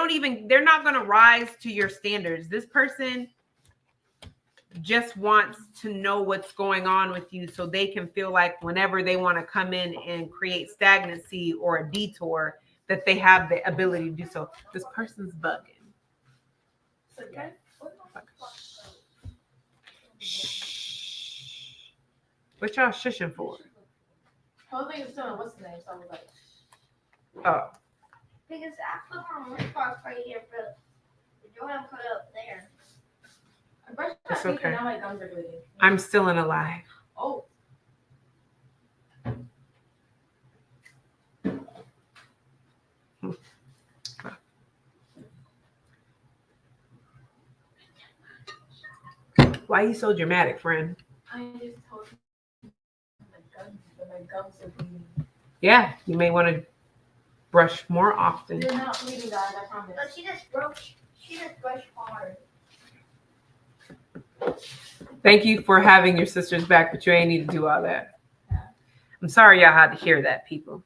not going to rise to your standards. This person just wants to know what's going on with you so they can feel like whenever they want to come in and create stagnancy or a detour, that they have the ability to do so. This person's bugging. Okay. Shh. What y'all shushing for? Whole thing is doing what's the name? So I was like, oh. Because I put my lunch box right here, but the door I'm put up there. I brushed my It's teeth okay. and now my gums are bleeding. I'm still in alive. Oh. Why are you so dramatic, friend? I just told you my gums are bleeding. Yeah, you may want to brush more often. They're not bleeding, guys, I promise. But she just brushed hard. Thank you for having your sister's back, but you ain't need to do all that. I'm sorry y'all had to hear that, people.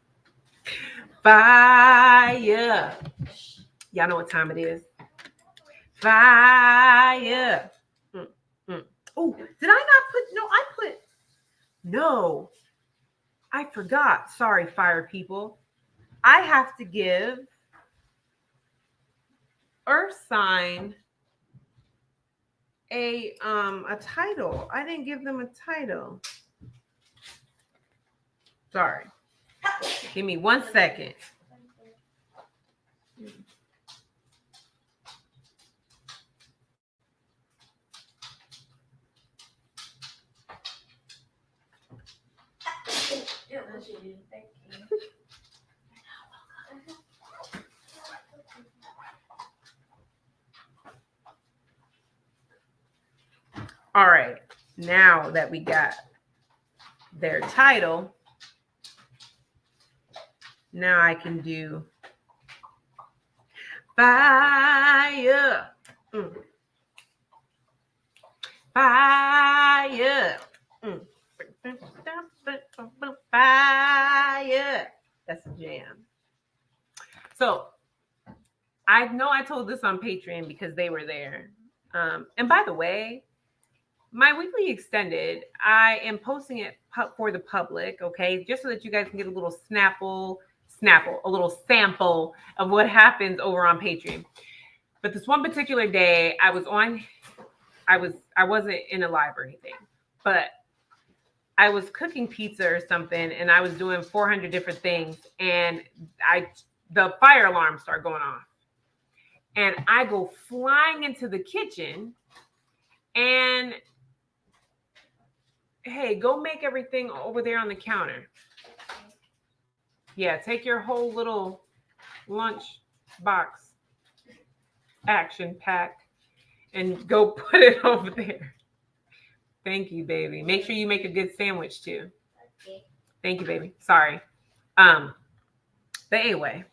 Fire. Y'all know what time it is. Fire. Oh, did I not put, no, I forgot. Sorry, fire people. I have to give Earth sign a title. I didn't give them a title. Sorry. Give me 1 second. Thank you. All right. Now that we got their title, now I can do fire. Fire. Fire. That's a jam. So I know I told this on Patreon because they were there. And by the way, my weekly extended, I am posting it for the public, okay, just so that you guys can get a little a little sample of what happens over on Patreon. But this one particular day, I wasn't in a live or anything, but I was cooking pizza or something, and I was doing 400 different things, and the fire alarm started going off, and I go flying into the kitchen, and hey, go make everything over there on the counter. Yeah, take your whole little lunch box action pack and go put it over there. Thank you, baby. Make sure you make a good sandwich too. Okay. Thank you, baby. Sorry. But anyway,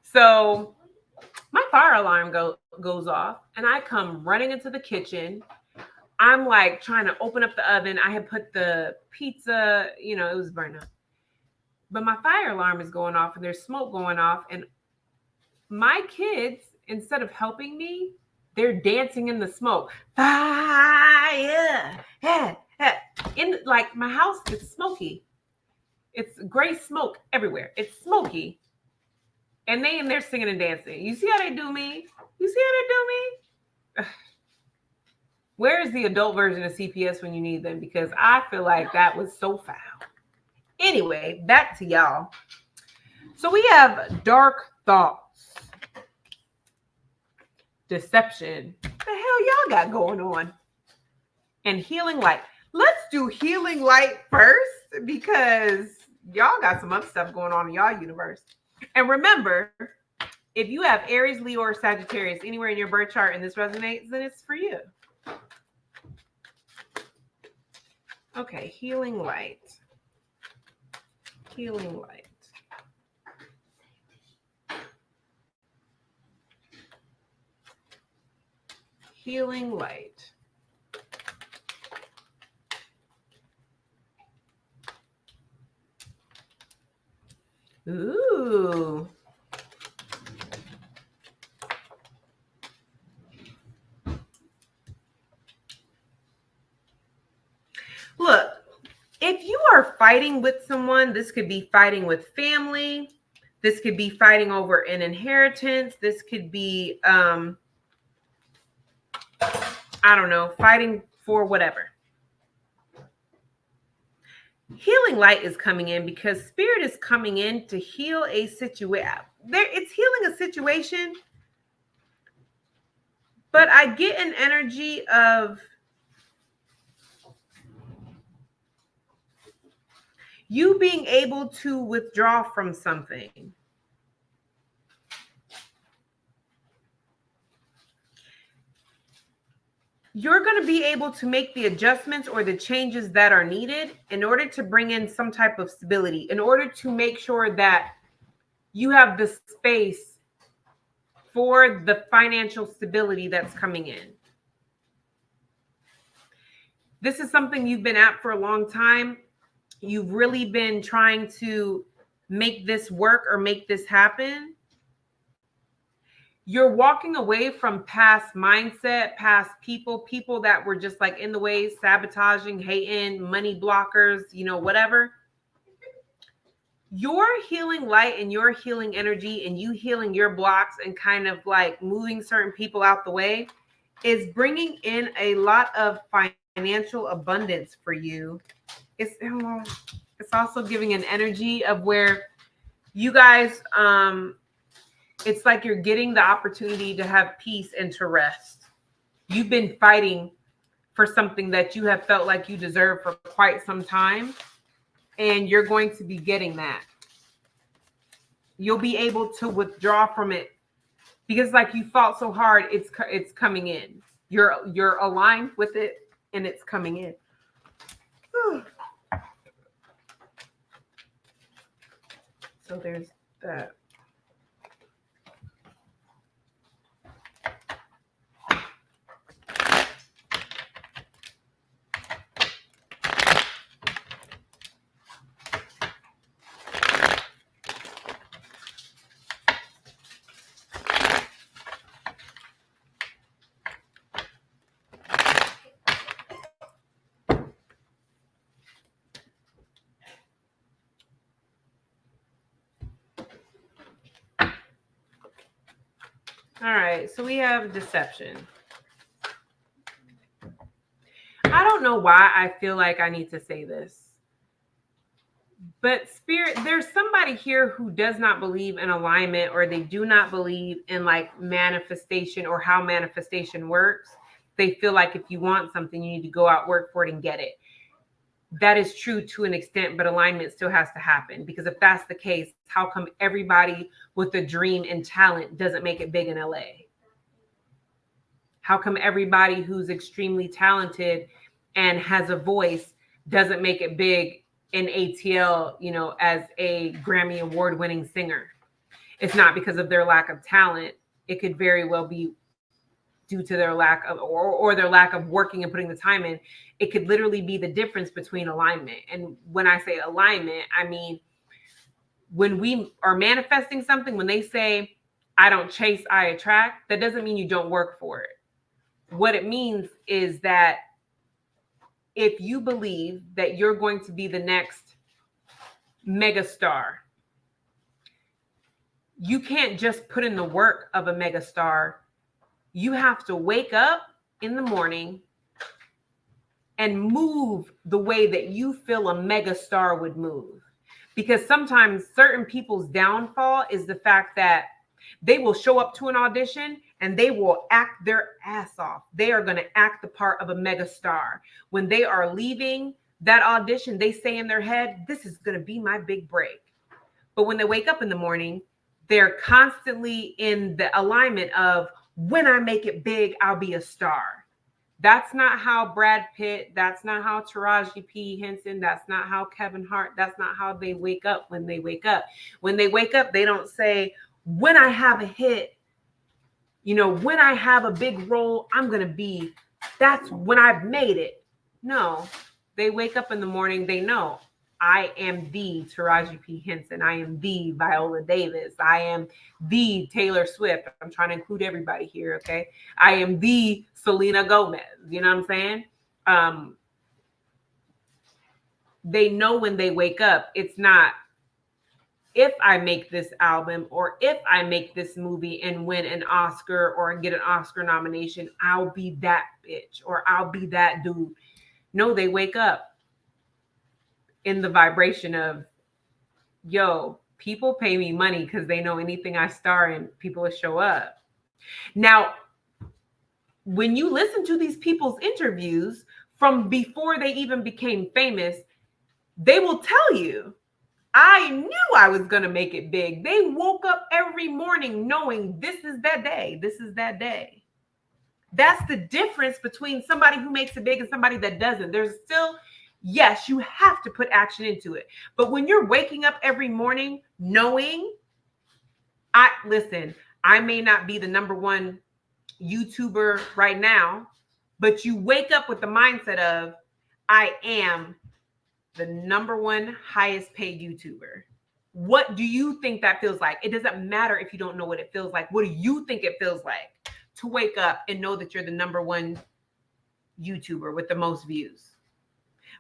so my fire alarm goes off, and I come running into the kitchen. I'm like trying to open up the oven. I had put the pizza, it was burning up. But my fire alarm is going off, and there's smoke going off. And my kids, instead of helping me, they're dancing in the smoke. Fire! Like my house is smoky. It's gray smoke everywhere. It's smoky. And they in there singing and dancing. You see how they do me? Where is the adult version of CPS when you need them? Because I feel like that was so foul. Anyway, back to y'all. So we have dark thoughts, deception. What the hell y'all got going on? And healing light. Let's do healing light first because y'all got some other stuff going on in y'all universe. And remember, if you have Aries, Leo, or Sagittarius anywhere in your birth chart and this resonates, then it's for you. Okay, healing light. Healing light. Healing light. Ooh. Look, if you are fighting with someone, this could be fighting with family. This could be fighting over an inheritance. This could be, I don't know, fighting for whatever. Healing light is coming in because spirit is coming in to heal a situation. It's healing a situation, but I get an energy of you being able to withdraw from something. You're going to be able to make the adjustments or the changes that are needed in order to bring in some type of stability, in order to make sure that you have the space for the financial stability that's coming in. This is something you've been at for a long time. You've really been trying to make this work or make this happen. You're walking away from past mindset, past people that were just like in the way, sabotaging, hating, money blockers, whatever. your healing light and your healing energy and you healing your blocks and kind of like moving certain people out the way is bringing in a lot of financial abundance for you. It's also giving an energy of where you guys, it's like you're getting the opportunity to have peace and to rest. You've been fighting for something that you have felt like you deserve for quite some time, and you're going to be getting that. You'll be able to withdraw from it because like you fought so hard, it's coming in. You're aligned with it and it's coming in. So there's that. All right, so we have deception. I don't know why I feel like I need to say this, but Spirit, there's somebody here who does not believe in alignment, or they do not believe in like manifestation or how manifestation works. They feel like if you want something, you need to go out, work for it, and get it. That is true to an extent, but alignment still has to happen, because if that's the case, how come everybody with a dream and talent doesn't make it big in LA? How come everybody who's extremely talented and has a voice doesn't make it big in ATL, you know, as a Grammy award winning singer? It's not because of their lack of talent. It could very well be due to their lack of, or their lack of working and putting the time in. It could literally be the difference between alignment. And when I say alignment, I mean, when we are manifesting something, when they say, I don't chase, I attract, that doesn't mean you don't work for it. What it means is that if you believe that you're going to be the next megastar, you can't just put in the work of a megastar. You have to wake up in the morning and move the way that you feel a megastar would move. Because sometimes certain people's downfall is the fact that they will show up to an audition and they will act their ass off. They are going to act the part of a megastar. When they are leaving that audition, they say in their head, this is going to be my big break. But when they wake up in the morning, they're constantly in the alignment of, when I make it big, I'll be a star. That's not how Brad Pitt, that's not how Taraji P. Henson, that's not how Kevin Hart, that's not how they wake up when they wake up. When they wake up, they don't say, when I have a hit, you know, when I have a big role, I'm going to be, that's when I've made it. No, they wake up in the morning, they know, I am the Taraji P. Henson. I am the Viola Davis. I am the Taylor Swift. I'm trying to include everybody here, okay? I am the Selena Gomez. You know what I'm saying? They know when they wake up, it's not, if I make this album or if I make this movie and win an Oscar or get an Oscar nomination, I'll be that bitch or I'll be that dude. No, they wake up in the vibration of, yo, people pay me money because they know anything I star in, people will show up. Now, when you listen to these people's interviews from before they even became famous, they will tell you, I knew I was going to make it big. They woke up every morning knowing this is that day. This is that day. That's the difference between somebody who makes it big and somebody that doesn't. There's still, yes, you have to put action into it. But when you're waking up every morning knowing, I may not be the number one YouTuber right now, but you wake up with the mindset of, I am the number one highest paid YouTuber. What do you think that feels like? It doesn't matter if you don't know what it feels like. What do you think it feels like to wake up and know that you're the number one YouTuber with the most views?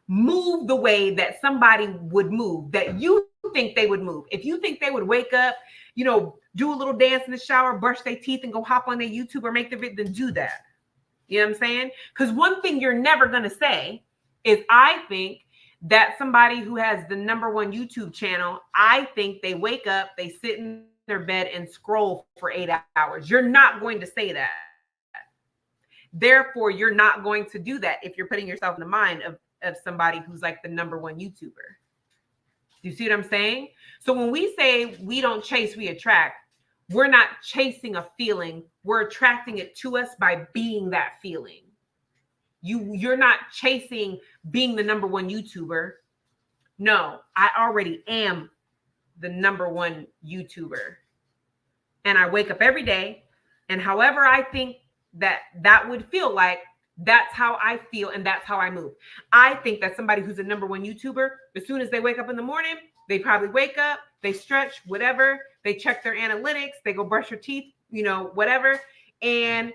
move the way that somebody would move, that you think they would move. If you think they would wake up, you know, do a little dance in the shower, brush their teeth, and go hop on their YouTube or make the video, then do that. You know what I'm saying? Because one thing you're never going to say is, I think that somebody who has the #1 YouTube channel, I think they wake up, they sit in their bed and scroll for 8 hours. You're not going to say that. Therefore, you're not going to do that if you're putting yourself in the mind of somebody who's like the #1 YouTuber. Do you see what I'm saying? So when we say we don't chase, we attract, we're not chasing a feeling. We're attracting it to us by being that feeling. You're not chasing being the #1 YouTuber. No, I already am the #1 YouTuber. And I wake up every day, and however I think that would feel like, that's how I feel, and that's how I move. I think that somebody who's a #1 YouTuber, as soon as they wake up in the morning, they probably wake up, they stretch, whatever, they check their analytics, they go brush their teeth, you know, whatever, and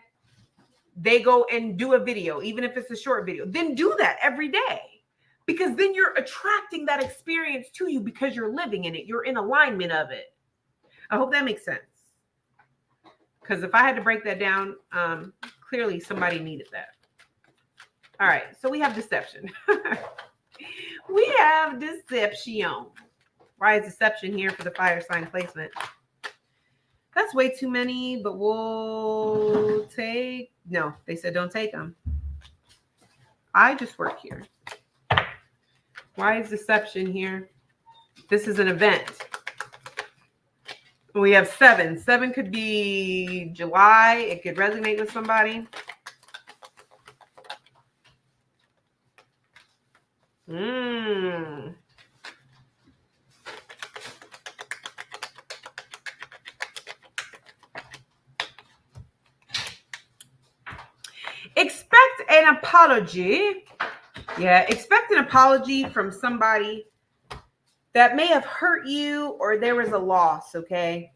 they go and do a video, even if it's a short video. Then do that every day, because then you're attracting that experience to you because you're living in it. You're in alignment of it. I hope that makes sense. Because if I had to break that down, clearly somebody needed that. All right, so we have deception. We have deception. Why is deception here for the fire sign placement? That's way too many, but we'll take... No, they said don't take them. I just work here. Why is deception here? This is an event. We have 7. 7 could be July. It could resonate with somebody. Expect an apology. Yeah, expect an apology from somebody that may have hurt you, or there was a loss, okay?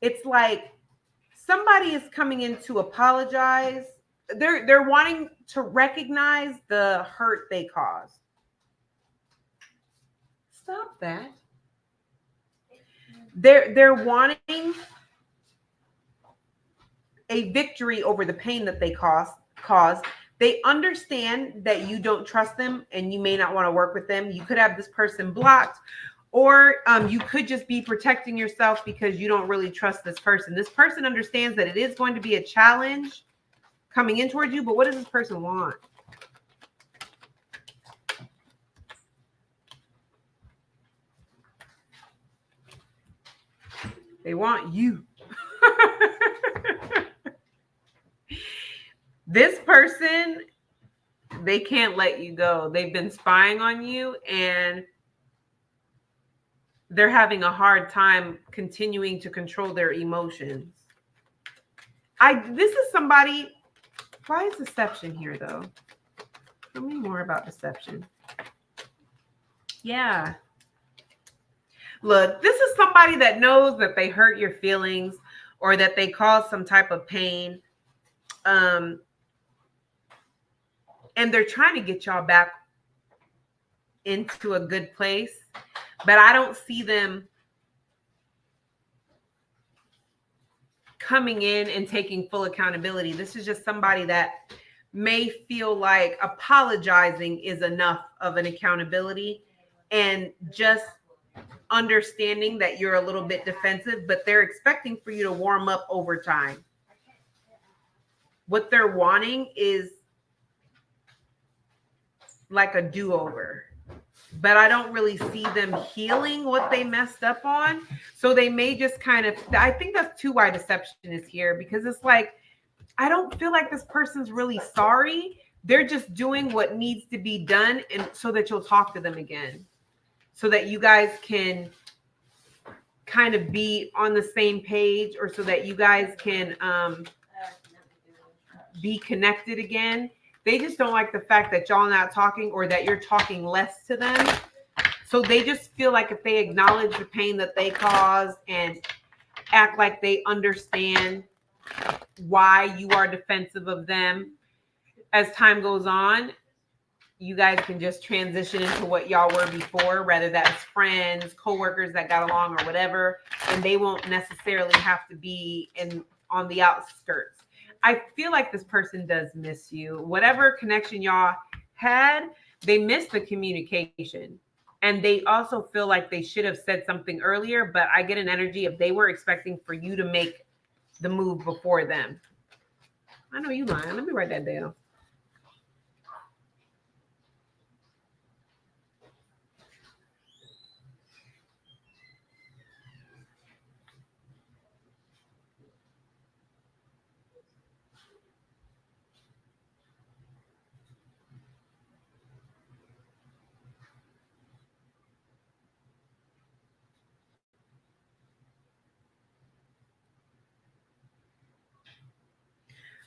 It's like somebody is coming in to apologize. They're wanting to recognize the hurt they caused. Stop that. They're wanting a victory over the pain that they caused. They understand that you don't trust them and you may not want to work with them. You could have this person blocked, or you could just be protecting yourself because you don't really trust this person. This person understands that it is going to be a challenge coming in towards you, but what does this person want? They want you. This person, they can't let you go. They've been spying on you, and they're having a hard time continuing to control their emotions. This is somebody. Why is deception here, though? Tell me more about deception. Yeah. Look, this is somebody that knows that they hurt your feelings or that they caused some type of pain. And they're trying to get y'all back into a good place. But I don't see them coming in and taking full accountability. This is just somebody that may feel like apologizing is enough of an accountability, and just understanding that you're a little bit defensive, but they're expecting for you to warm up over time. What they're wanting is like a do-over, but I don't really see them healing what they messed up on. So they may just kind of, I think that's too why deception is here, because it's like, I don't feel like this person's really sorry. They're just doing what needs to be done, and so that you'll talk to them again, so that you guys can kind of be on the same page, or so that you guys can be connected again. They just don't like the fact that y'all not talking, or that you're talking less to them. So they just feel like if they acknowledge the pain that they caused and act like they understand why you are defensive of them, as time goes on, you guys can just transition into what y'all were before, whether that's friends, coworkers that got along or whatever, and they won't necessarily have to be on the outskirts. I feel like this person does miss you. Whatever connection y'all had, they missed the communication. And they also feel like they should have said something earlier, but I get an energy if they were expecting for you to make the move before them. I know you lying. Let me write that down.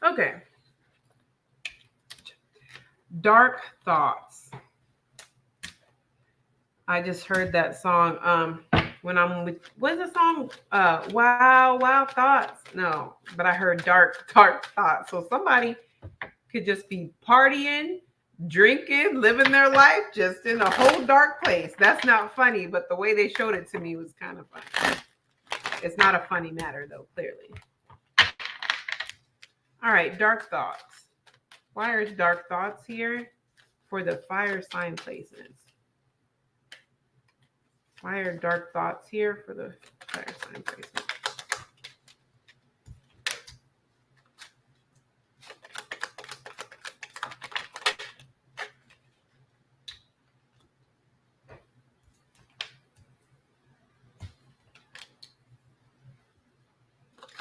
Okay. Dark thoughts. I just heard that song. When I'm with, what's the song? Wow thoughts. No, but I heard dark thoughts. So somebody could just be partying, drinking, living their life just in a whole dark place. That's not funny, but the way they showed it to me was kind of funny. It's not a funny matter though, clearly. All right, dark thoughts. Why are dark thoughts here for the fire sign placements? Why are dark thoughts here for the fire sign placement?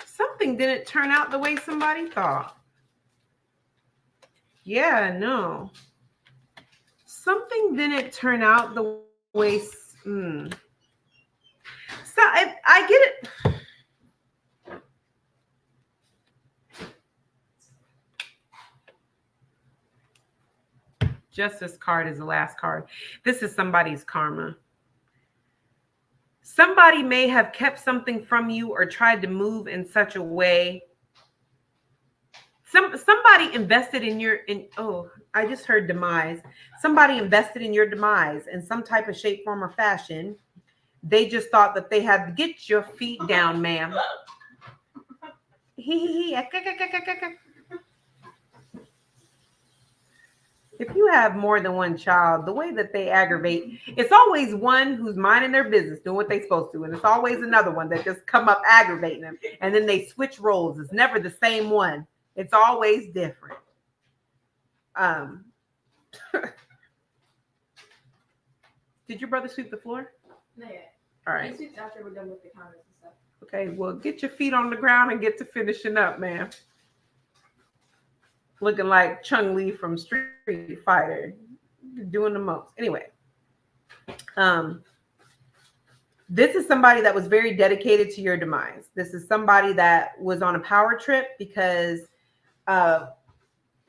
Something didn't turn out the way somebody thought. Yeah, no. Something didn't turn out the way. So I get it. Justice card is the last card. This is somebody's karma. Somebody may have kept something from you or tried to move in such a way. Somebody invested I just heard demise. Somebody invested in your demise in some type of shape, form, or fashion. They just thought that they had to get your feet down, ma'am. If you have more than one child, the way that they aggravate, it's always one who's minding their business, doing what they're supposed to. And it's always another one that just come up aggravating them. And then they switch roles. It's never the same one. It's always different. Did your brother sweep the floor? Not yet. All right. He sweeps after we're done with the comments and stuff. Okay, well, get your feet on the ground and get to finishing up, man. Looking like Chun-Li from Street Fighter. Doing the most. Anyway. This is somebody that was very dedicated to your demise. This is somebody that was on a power trip because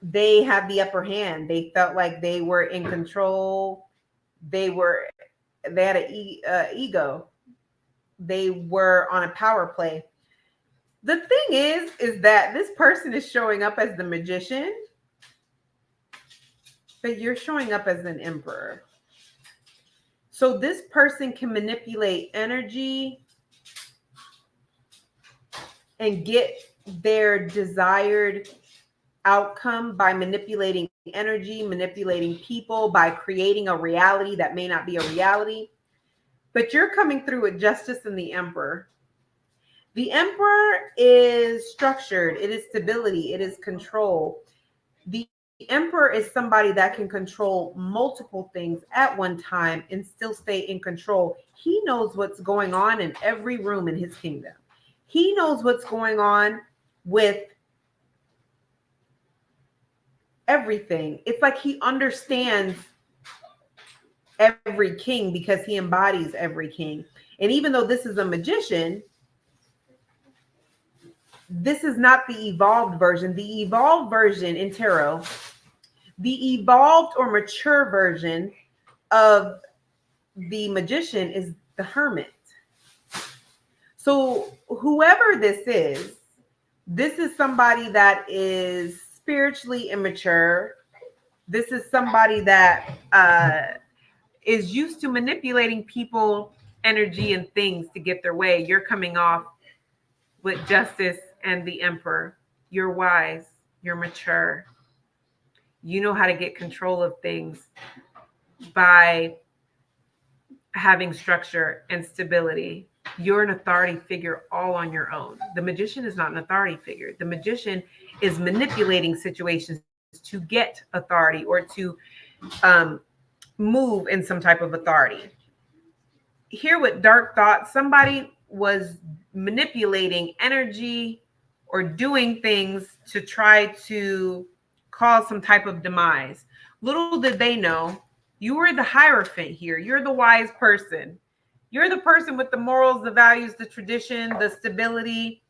they had the upper hand. They felt like they were in control. They had an ego. They were on a power play. The thing is that this person is showing up as the magician, but you're showing up as an emperor. So this person can manipulate energy and get their desired outcome by manipulating energy, manipulating people, by creating a reality that may not be a reality. But you're coming through with justice and the emperor. The emperor is structured. It is stability. It is control. The emperor is somebody that can control multiple things at one time and still stay in control. He knows what's going on in every room in his kingdom. He knows what's going on with everything. It's like he understands every king because he embodies every king. And even though this is a magician, this is not the evolved version. The evolved version in tarot, the evolved or mature version of the magician is the hermit. So whoever this is somebody that is spiritually immature. This is somebody that is used to manipulating people, energy, and things to get their way. You're coming off with Justice and the Emperor. You're wise. You're mature. You know how to get control of things by having structure and stability. You're an authority figure all on your own. The Magician is not an authority figure. The Magician is manipulating situations to get authority or to move in some type of authority. Here with Dark Thoughts, somebody was manipulating energy or doing things to try to cause some type of demise. Little did they know, you were the Hierophant here. You're the wise person. You're the person with the morals, the values, the tradition, the stability.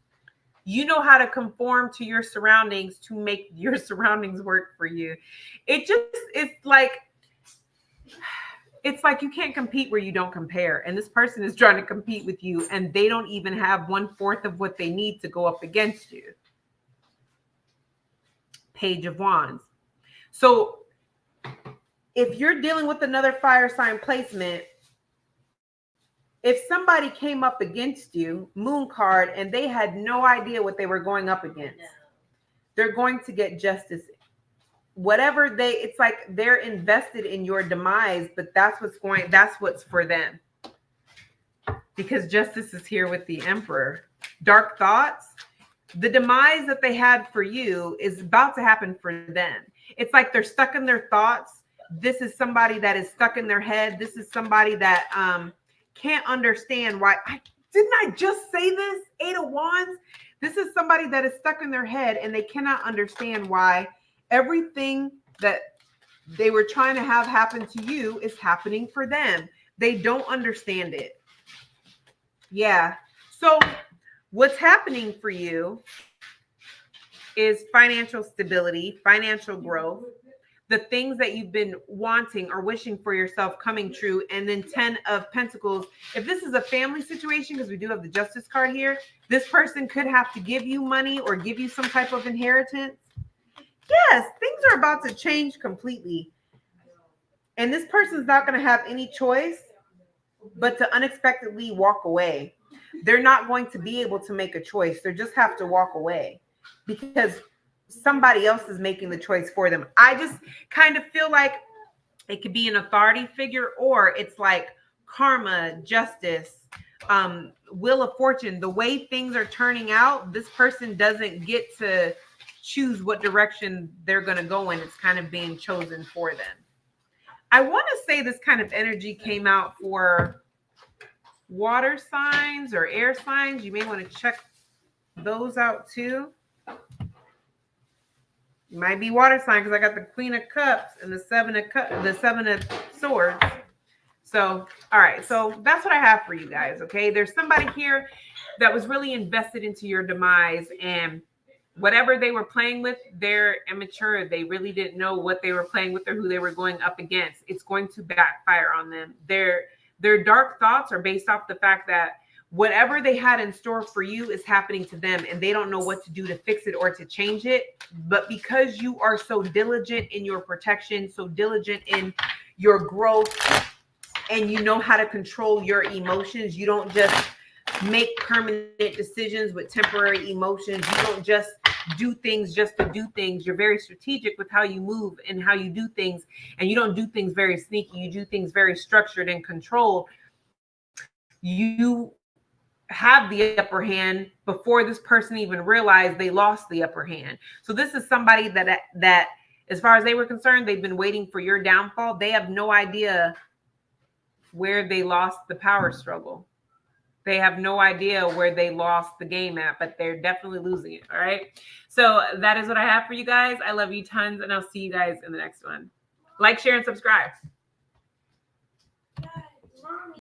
You know how to conform to your surroundings to make your surroundings work for you. It's like you can't compete where you don't compare. And this person is trying to compete with you, and they don't even have 1/4 of what they need to go up against you. Page of Wands. So if you're dealing with another fire sign placement, if somebody came up against you, Moon card, and they had no idea what they were going up against, they're going to get justice. Whatever it's like they're invested in your demise, but that's what's for them. Because justice is here with the Emperor. Dark Thoughts, the demise that they had for you is about to happen for them. It's like they're stuck in their thoughts. This is somebody that is stuck in their head. This is somebody that can't understand why. Didn't I just say this? 8 of Wands. This is somebody that is stuck in their head, and they cannot understand why everything that they were trying to have happen to you is happening for them. They don't understand it. Yeah. So what's happening for you is financial stability, financial growth, the things that you've been wanting or wishing for yourself coming true. And then 10 of Pentacles. If this is a family situation, because we do have the Justice card here, this person could have to give you money or give you some type of inheritance. Yes, things are about to change completely. And this person's not going to have any choice but to unexpectedly walk away. They're not going to be able to make a choice. They just have to walk away because somebody else is making the choice for them. I just kind of feel like it could be an authority figure, or it's like karma, justice, wheel of fortune. The way things are turning out, this person doesn't get to choose what direction they're going to go in. It's kind of being chosen for them. I want to say this kind of energy came out for water signs or air signs. You may want to check those out too. It might be water sign because I got the Queen of Cups and the Seven of Swords. So, all right. So that's what I have for you guys. Okay. There's somebody here that was really invested into your demise, and whatever they were playing with, they're immature. They really didn't know what they were playing with or who they were going up against. It's going to backfire on them. Their dark thoughts are based off the fact that whatever they had in store for you is happening to them, and they don't know what to do to fix it or to change it. But because you are so diligent in your protection, so diligent in your growth, and you know how to control your emotions, you don't just make permanent decisions with temporary emotions. You don't just do things just to do things. You're very strategic with how you move and how you do things. And you don't do things very sneaky. You do things very structured and controlled. You have the upper hand before this person even realized they lost the upper hand. So this is somebody that as far as they were concerned, they've been waiting for your downfall. They have no idea where they lost the power struggle. They have no idea where they lost the game at, but they're definitely losing it. All right. So that is what I have for you guys. I love you tons, and I'll see you guys in the next one. Like, share, and subscribe.